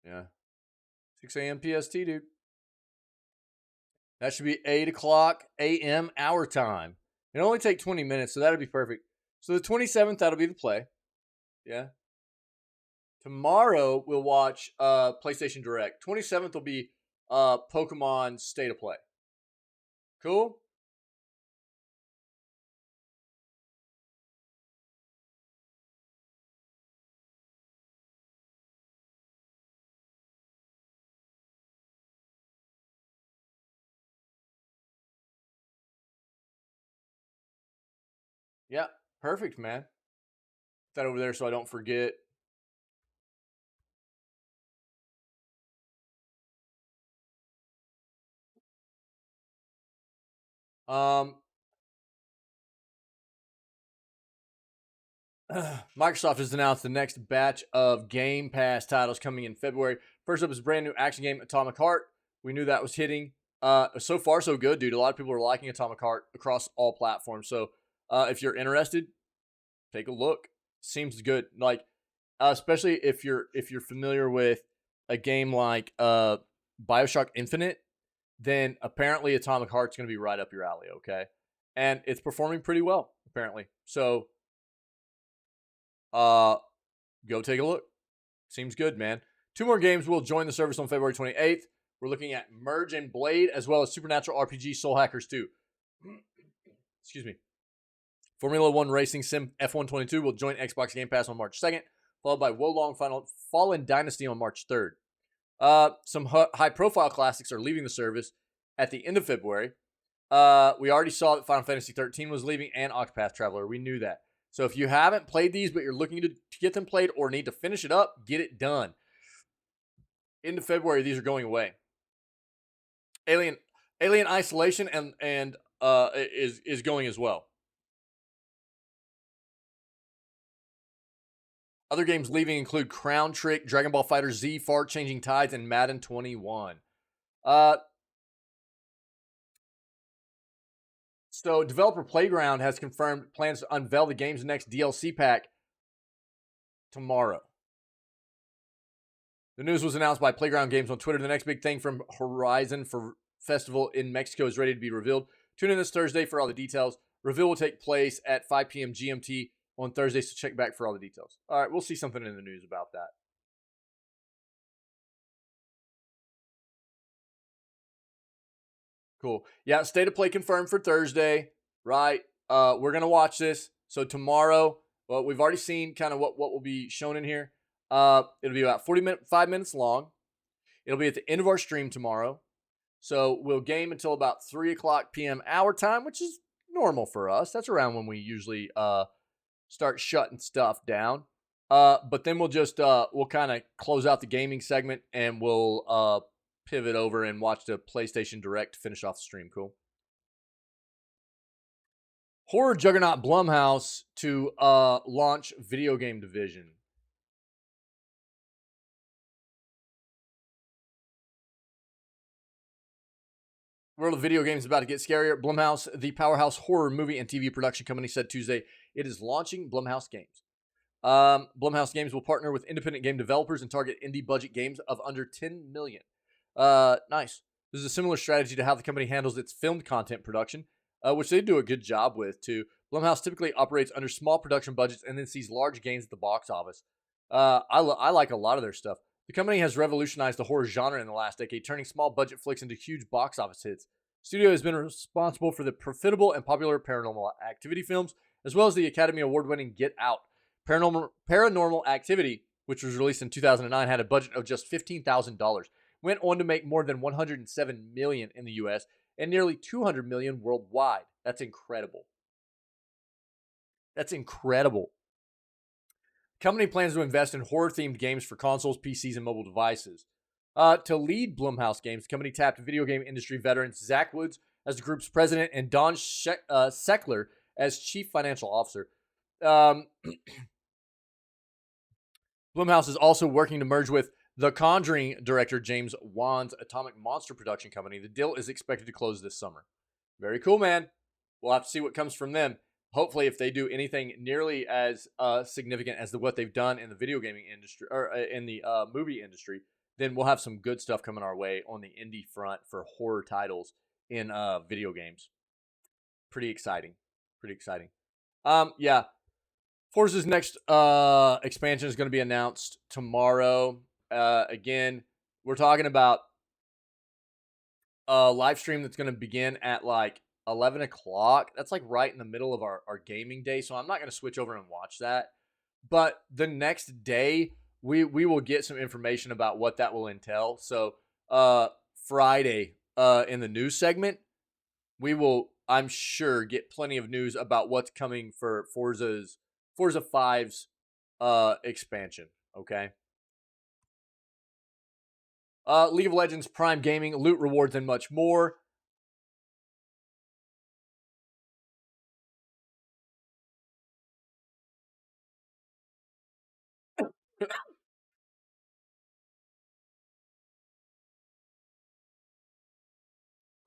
Yeah. 6 a.m. PST, dude. That should be 8 o'clock a.m. our time. It'll only take 20 minutes, so that'll be perfect. So the 27th, that'll be the play. Yeah. Tomorrow, we'll watch PlayStation Direct. 27th will be Pokemon State of Play. Cool? Yeah, perfect, man. Put that over there so I don't forget. Microsoft has announced the next batch of Game Pass titles coming in February. First up is a brand new action game, Atomic Heart. We knew that was hitting. So far, so good, dude. A lot of people are liking Atomic Heart across all platforms. So if you're interested, take a look. Seems good. Like, especially if you're familiar with a game like BioShock Infinite, then apparently Atomic Heart's going to be right up your alley. Okay, and it's performing pretty well apparently. So go take a look. Seems good, man. 2 more games will join the service on February 28th. We're looking at Merge and Blade, as well as Supernatural RPG Soul Hackers 2. Excuse me. Formula 1 Racing Sim F122 will join Xbox Game Pass on March 2nd, followed by Wolong Fallen Dynasty on March 3rd. Some high-profile classics are leaving the service at the end of February. We already saw that Final Fantasy 13 was leaving and Octopath Traveler. We knew that. So if you haven't played these, but you're looking to get them played or need to finish it up, get it done. Into February, these are going away. Alien Isolation and is going as well. Other games leaving include Crown Trick, Dragon Ball Fighter Z, Far Changing Tides, and Madden 21. So developer Playground has confirmed plans to unveil the game's next DLC pack tomorrow. The news was announced by Playground Games on Twitter. The next big thing from Horizon for Festival in Mexico is ready to be revealed. Tune in this Thursday for all the details. Reveal will take place at 5 p.m. GMT on Thursday, so check back for all the details. All right, we'll see something in the news about that. Cool. Yeah, State of Play confirmed for Thursday, right? We're going to watch this. So tomorrow, well, we've already seen kind of what will be shown in here. It'll be about 5 minutes long. It'll be at the end of our stream tomorrow. So we'll game until about 3 o'clock p.m. our time, which is normal for us. That's around when we usually start shutting stuff down. But then we'll just we'll kind of close out the gaming segment and we'll pivot over and watch the PlayStation Direct to finish off the stream. Cool. Horror juggernaut Blumhouse to launch video game division. World of video games is about to get scarier. Blumhouse, the powerhouse horror movie and TV production company, said Tuesday it is launching Blumhouse Games. Blumhouse Games will partner with independent game developers and target indie budget games of under $10 million. Nice. This is a similar strategy to how the company handles its filmed content production, which they do a good job with too. Blumhouse typically operates under small production budgets and then sees large gains at the box office. I like a lot of their stuff. The company has revolutionized the horror genre in the last decade, turning small budget flicks into huge box office hits. The studio has been responsible for the profitable and popular Paranormal Activity films, as well as the Academy Award-winning Get Out. Paranormal Activity, which was released in 2009, had a budget of just $15,000. Went on to make more than $107 million in the U.S. and nearly $200 million worldwide. That's incredible. That's incredible. The company plans to invest in horror-themed games for consoles, PCs, and mobile devices. To lead Blumhouse Games, the company tapped video game industry veterans Zach Woods as the group's president and Don Seckler as chief financial officer. Blumhouse is also working to merge with The Conjuring director James Wan's Atomic Monster production company. The deal is expected to close this summer. Very cool, man. We'll have to see what comes from them. Hopefully, if they do anything nearly as significant as what they've done in the video gaming industry or in the movie industry, then we'll have some good stuff coming our way on the indie front for horror titles in video games. Pretty exciting. Yeah. Forza's next expansion is going to be announced tomorrow. Again, we're talking about a live stream that's going to begin at like 11 o'clock. That's like right in the middle of our gaming day. So I'm not going to switch over and watch that. But the next day, we will get some information about what that will entail. So Friday in the news segment, we will, I'm sure, get plenty of news about what's coming for Forza 5's expansion. Okay. League of Legends, Prime Gaming, loot rewards, and much more.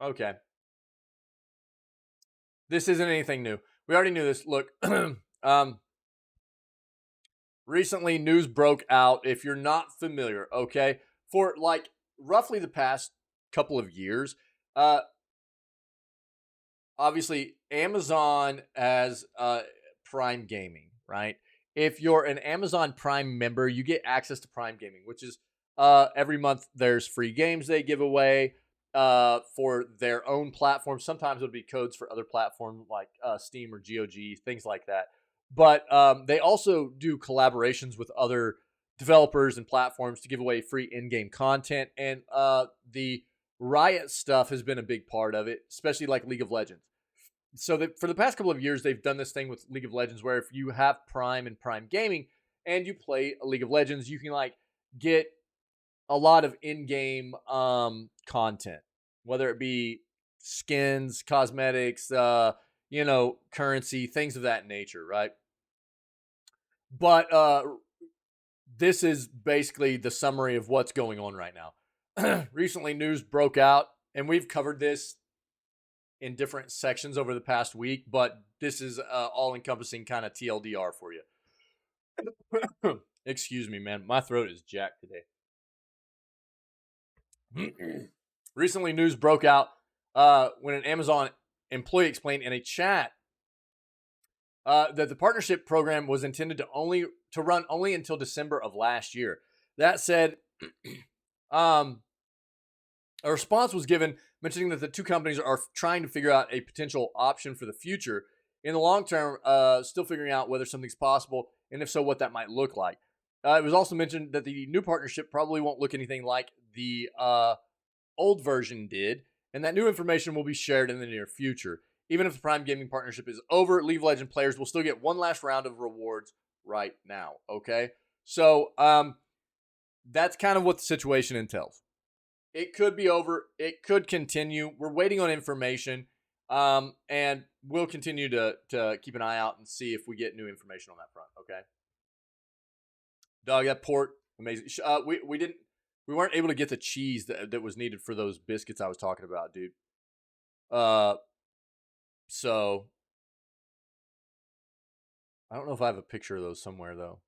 Okay. This isn't anything new. We already knew this. Look, recently news broke out. If you're not familiar, okay, for like roughly the past couple of years, obviously Amazon has Prime Gaming, right? If you're an Amazon Prime member, you get access to Prime Gaming, which is every month there's free games they give away for their own platform. Sometimes it'll be codes for other platforms like Steam or GOG, things like that. But they also do collaborations with other developers and platforms to give away free in-game content. And the Riot stuff has been a big part of it, especially like League of Legends. So for the past couple of years, they've done this thing with League of Legends where if you have Prime and Prime Gaming and you play League of Legends, you can like get a lot of in-game content, whether it be skins, cosmetics, currency, things of that nature, right? But this is basically the summary of what's going on right now. Recently, news broke out, and we've covered this in different sections over the past week, but this is all-encompassing kind of TLDR for you. Excuse me, man. My throat is jacked today. Recently, news broke out when an Amazon employee explained in a chat that the partnership program was intended to run only until December of last year. That said, a response was given mentioning that the two companies are trying to figure out a potential option for the future. In the long term, still figuring out whether something's possible, and if so, what that might look like. It was also mentioned that the new partnership probably won't look anything like the old version did, and that new information will be shared in the near future. Even if the Prime Gaming partnership is over, League of Legends players will still get one last round of rewards right now, okay? So, that's kind of what the situation entails. It could be over. It could continue. We're waiting on information, and we'll continue to keep an eye out and see if we get new information on that front, okay? Dog, that port, amazing. We weren't able to get the cheese that was needed for those biscuits I was talking about, dude. So I don't know if I have a picture of those somewhere though.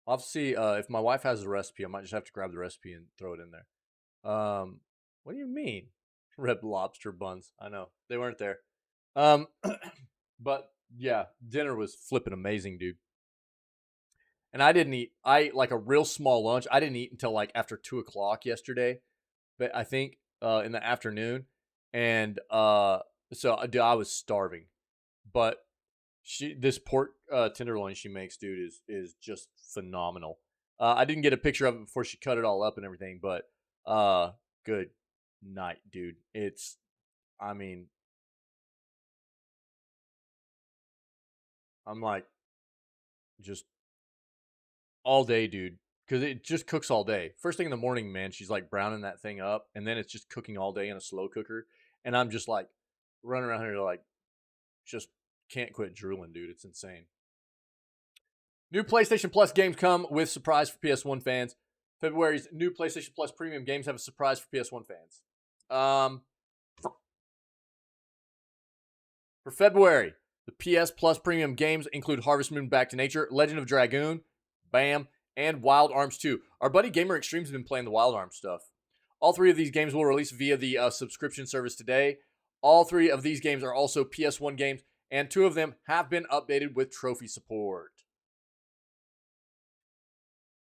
I'll have to see if my wife has the recipe. I might just have to grab the recipe and throw it in there. What do you mean? Red Lobster buns. I know they weren't there. But yeah, dinner was flipping amazing, dude. And I didn't eat. I ate like a real small lunch. I didn't eat until like after 2:00 yesterday, but I think in the afternoon, and so I was starving. But this pork tenderloin she makes, dude, is just phenomenal. I didn't get a picture of it before she cut it all up and everything, but good night, dude. I'm like just all day, dude, because it just cooks all day. First thing in the morning, man, she's like browning that thing up, and then it's just cooking all day in a slow cooker, and I'm just like running around here like just can't quit drooling, dude. It's insane. New PlayStation Plus games come with surprise for PS1 fans. February's new PlayStation Plus premium games have a surprise for PS1 fans. For February, the PS Plus premium games include Harvest Moon Back to Nature, Legend of Dragoon, Bam, and Wild Arms 2. Our buddy Gamer Extremes has been playing the Wild Arms stuff. All three of these games will release via the subscription service today. All three of these games are also PS1 games, and two of them have been updated with trophy support.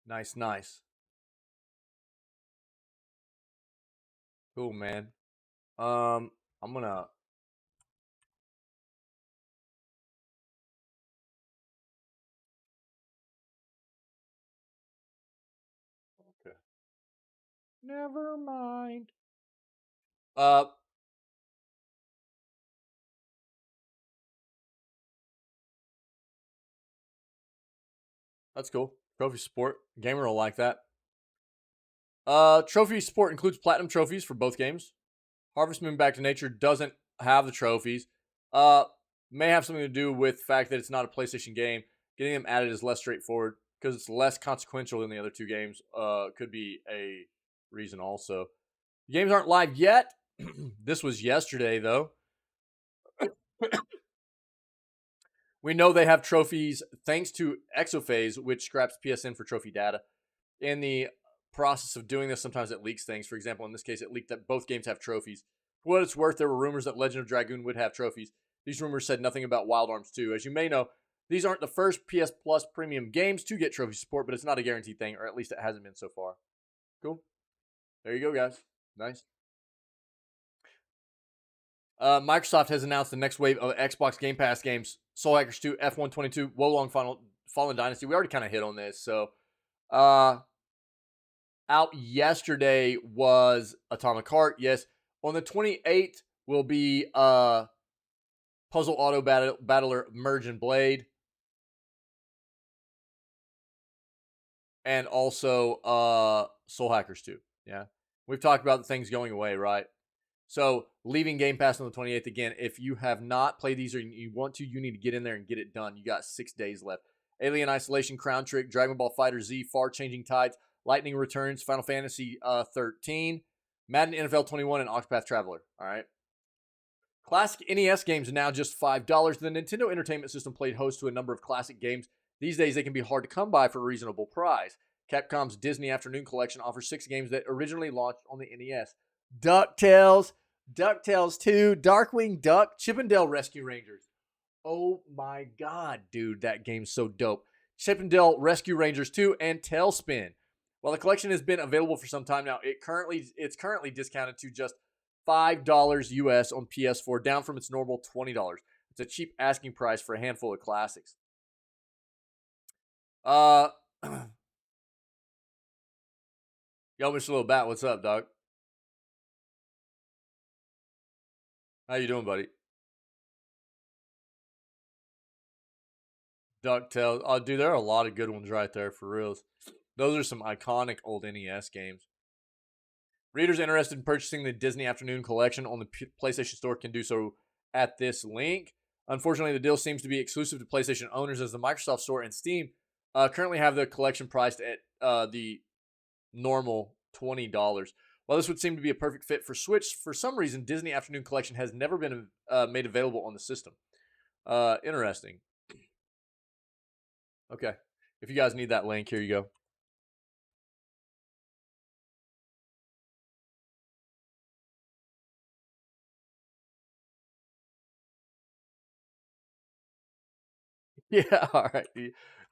Nice, nice. Cool, man. I'm gonna... Okay. Never mind. That's cool. Trophy support. Gamer will like that. Trophy support includes platinum trophies for both games. Harvest Moon Back to Nature doesn't have the trophies. May have something to do with the fact that it's not a PlayStation game. Getting them added is less straightforward. because it's less consequential than the other two games. Could be a reason also. The games aren't live yet. This was yesterday, though. We know they have trophies thanks to Exophase, which scraps PSN for trophy data. In the process of doing this, sometimes it leaks things. For example, in this case, it leaked that both games have trophies. For what it's worth, there were rumors that Legend of Dragoon would have trophies. These rumors said nothing about Wild Arms 2. As you may know, these aren't the first PS Plus premium games to get trophy support, but it's not a guaranteed thing, or at least it hasn't been so far. Cool. There you go, guys. Nice. Microsoft has announced the next wave of Xbox Game Pass games: Soul Hackers 2, F122, Wolong Fallen Dynasty. We already kind of hit on this. So, out yesterday was Atomic Heart. Yes. On the 28th will be Puzzle Auto Battler Merge and Blade. And also Soul Hackers 2. Yeah. We've talked about the things going away, right? So, leaving Game Pass on the 28th. Again, if you have not played these or you want to, you need to get in there and get it done. You got 6 days left. Alien Isolation, Crown Trick, Dragon Ball Fighter Z, Far Changing Tides, Lightning Returns, Final Fantasy 13, Madden NFL 21, and Octopath Traveler. All right. Classic NES games are now just $5. The Nintendo Entertainment System played host to a number of classic games. These days, they can be hard to come by for a reasonable price. Capcom's Disney Afternoon Collection offers 6 games that originally launched on the NES. DuckTales, DuckTales 2, Darkwing Duck, Chip 'n Dale Rescue Rangers. Oh my god, dude, that game's so dope. Chip 'n Dale Rescue Rangers 2 and Tailspin. While the collection has been available for some time now, it's currently discounted to just $5 US on PS4, down from its normal $20. It's a cheap asking price for a handful of classics. Yo, Mr. Little Bat, what's up, dog? How you doing, buddy? DuckTales. Oh, dude, there are a lot of good ones right there, for reals. Those are some iconic old NES games. Readers interested in purchasing the Disney Afternoon Collection on the PlayStation Store can do so at this link. Unfortunately, the deal seems to be exclusive to PlayStation owners, as the Microsoft Store and Steam currently have the collection priced at the normal $20. While this would seem to be a perfect fit for Switch, for some reason, Disney Afternoon Collection has never been made available on the system. Interesting. Okay. If you guys need that link, here you go. Yeah, all right.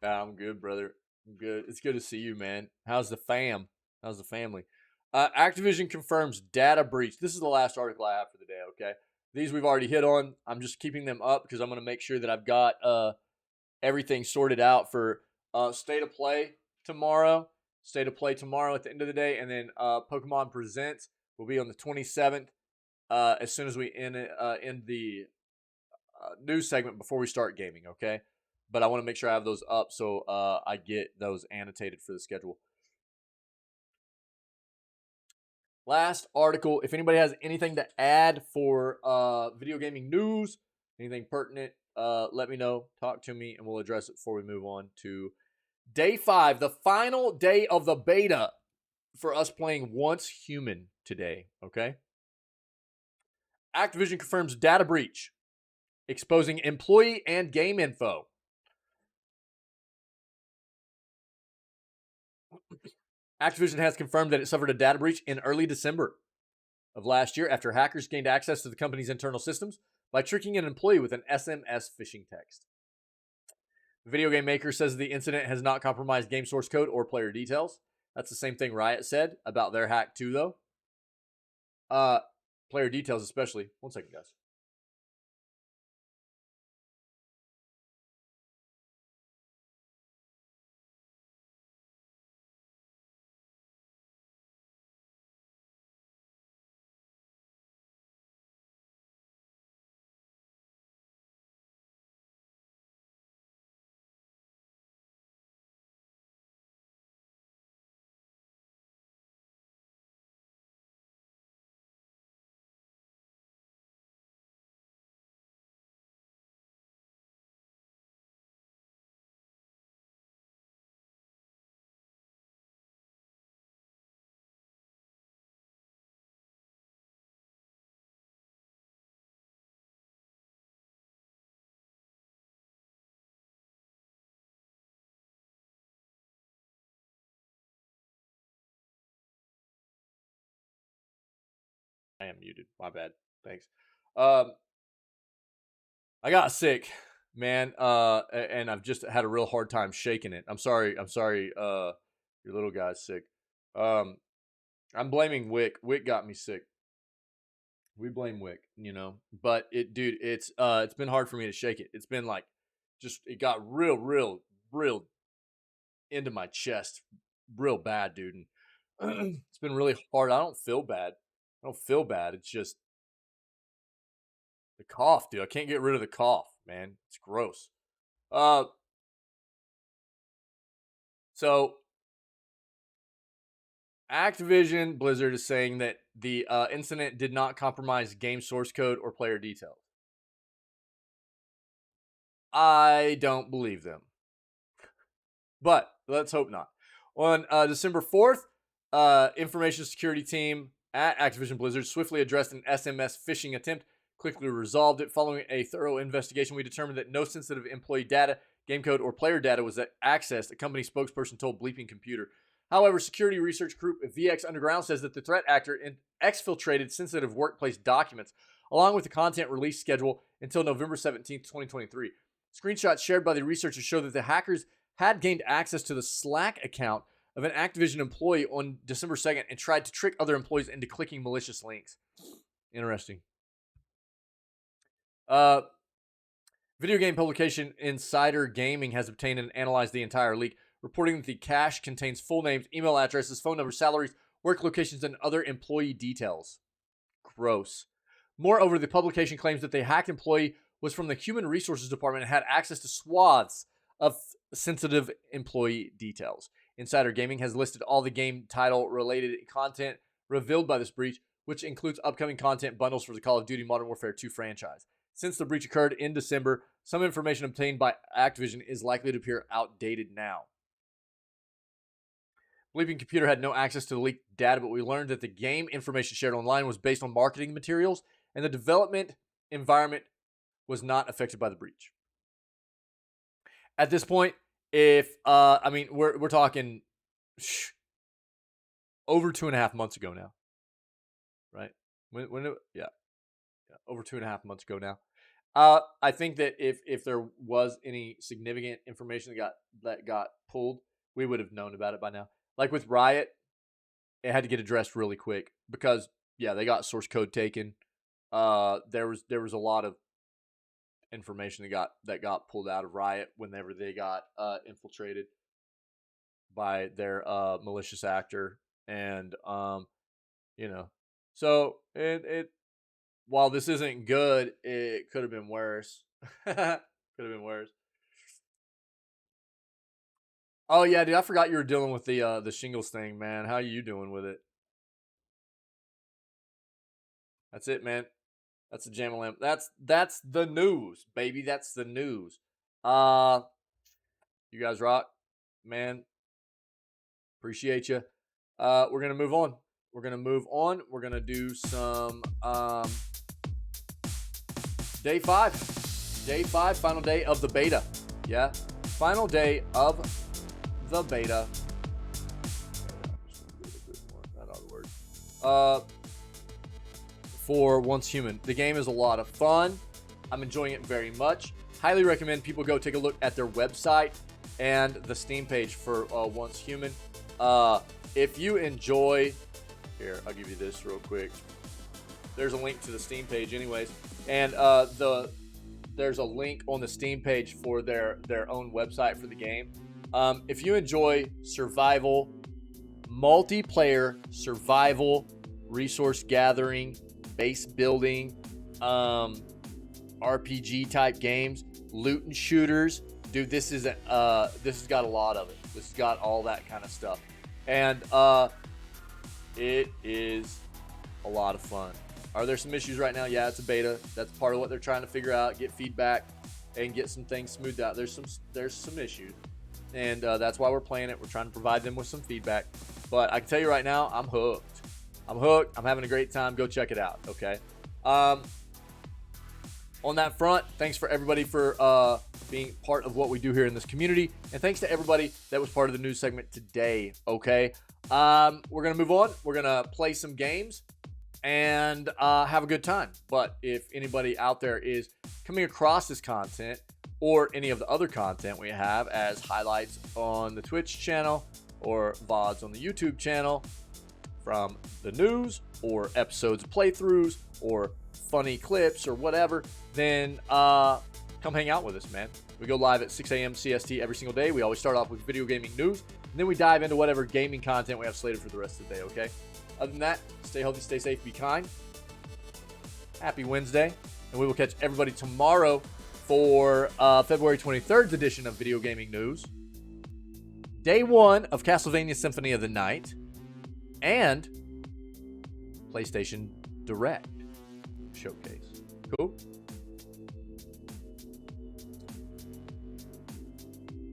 Nah, I'm good, brother. I'm good. It's good to see you, man. How's the fam? How's the family? Activision confirms data breach. This is the last article I have for the day, okay? These we've already hit on. I'm just keeping them up because I'm going to make sure that I've got everything sorted out for State of Play tomorrow. State of Play tomorrow at the end of the day. And then Pokemon Presents will be on the 27th as soon as we end the news segment before we start gaming, okay? But I want to make sure I have those up so I get those annotated for the schedule. Last article. If anybody has anything to add for video gaming news, anything pertinent, let me know. Talk to me, and we'll address it before we move on to Day 5, the final day of the beta for us playing Once Human today, okay? Activision confirms data breach, exposing employee and game info. Activision has confirmed that it suffered a data breach in early December of last year after hackers gained access to the company's internal systems by tricking an employee with an SMS phishing text. The video game maker says the incident has not compromised game source code or player details. That's the same thing Riot said about their hack too, though. Player details especially. One second, guys. I am muted. My bad. Thanks. I got sick, man. And I've just had a real hard time shaking it. I'm sorry. Your little guy's sick. I'm blaming Wick. Wick got me sick. We blame Wick, but dude, it's been hard for me to shake it. It's been like, it got real into my chest, real bad, dude. And it's been really hard. I don't feel bad. It's just the cough, dude. I can't get rid of the cough, man. It's gross. So Activision Blizzard is saying that the incident did not compromise game source code or player details. I don't believe them. But let's hope not. On December 4th, information security team at Activision Blizzard swiftly addressed an SMS phishing attempt, quickly resolved it. Following a thorough investigation, we determined that no sensitive employee data, game code, or player data was accessed, a company spokesperson told Bleeping Computer. However, security research group VX Underground says that the threat actor exfiltrated sensitive workplace documents, along with the content release schedule until November 17, 2023. Screenshots shared by the researchers show that the hackers had gained access to the Slack account of an Activision employee on December 2nd and tried to trick other employees into clicking malicious links. Interesting. Video game publication Insider Gaming has obtained and analyzed the entire leak, reporting that the cache contains full names, email addresses, phone numbers, salaries, work locations, and other employee details. Gross. Moreover, the publication claims that the hacked employee was from the Human Resources Department and had access to swaths of sensitive employee details. Insider Gaming has listed all the game title-related content revealed by this breach, which includes upcoming content bundles for the Call of Duty Modern Warfare 2 franchise. Since the breach occurred in December, some information obtained by Activision is likely to appear outdated now. Bleeping Computer had no access to the leaked data, but we learned that the game information shared online was based on marketing materials, and the development environment was not affected by the breach. At this point, we're talking over 2.5 months ago now, right? Over 2.5 months ago now. I think that if there was any significant information that got pulled, we would have known about it by now. Like with Riot, it had to get addressed really quick because they got source code taken. There was a lot of information that got pulled out of Riot whenever they got infiltrated by their malicious actor, and so it while this isn't good, it could have been worse. Could have been worse. Oh yeah, dude, I forgot you were dealing with the shingles thing, man. How are you doing with it? That's it, man. That's the Jam-a-lamp. That's the news, baby. That's the news. You guys rock, man. Appreciate you. We're gonna move on. We're gonna do some day 5. Day 5, final day of the beta. Yeah, final day of the beta. For Once Human. The game is a lot of fun. I'm enjoying it very much. Highly recommend people go take a look at their website and the Steam page for Once Human. If you enjoy, here, I'll give you this real quick. There's a link to the Steam page anyways. And there's a link on the Steam page for their own website for the game. If you enjoy survival, multiplayer survival, resource gathering, base building, RPG type games, loot and shooters, dude, this has got a lot of it. This has got all that kind of stuff, and it is a lot of fun. Are there some issues right now? Yeah, it's a beta. That's part of what they're trying to figure out, get feedback, and get some things smoothed out. There's some issues, and that's why we're playing it. We're trying to provide them with some feedback. But I can tell you right now, I'm hooked. I'm having a great time. Go check it out, okay? On that front, thanks for everybody for being part of what we do here in this community. And thanks to everybody that was part of the news segment today, okay? We're going to move on. We're going to play some games. and have a good time. But if anybody out there is coming across this content or any of the other content we have as highlights on the Twitch channel or VODs on the YouTube channel from the news or episodes of playthroughs or funny clips or whatever, then come hang out with us, man. We go live at 6 a.m. CST every single day. We always start off with video gaming news, and then we dive into whatever gaming content we have slated for the rest of the day, okay? Other than that, stay healthy, stay safe, be kind. Happy Wednesday, and we will catch everybody tomorrow for February 23rd's edition of Video Gaming News. Day 1 of Castlevania Symphony of the Night, and PlayStation Direct Showcase. Cool?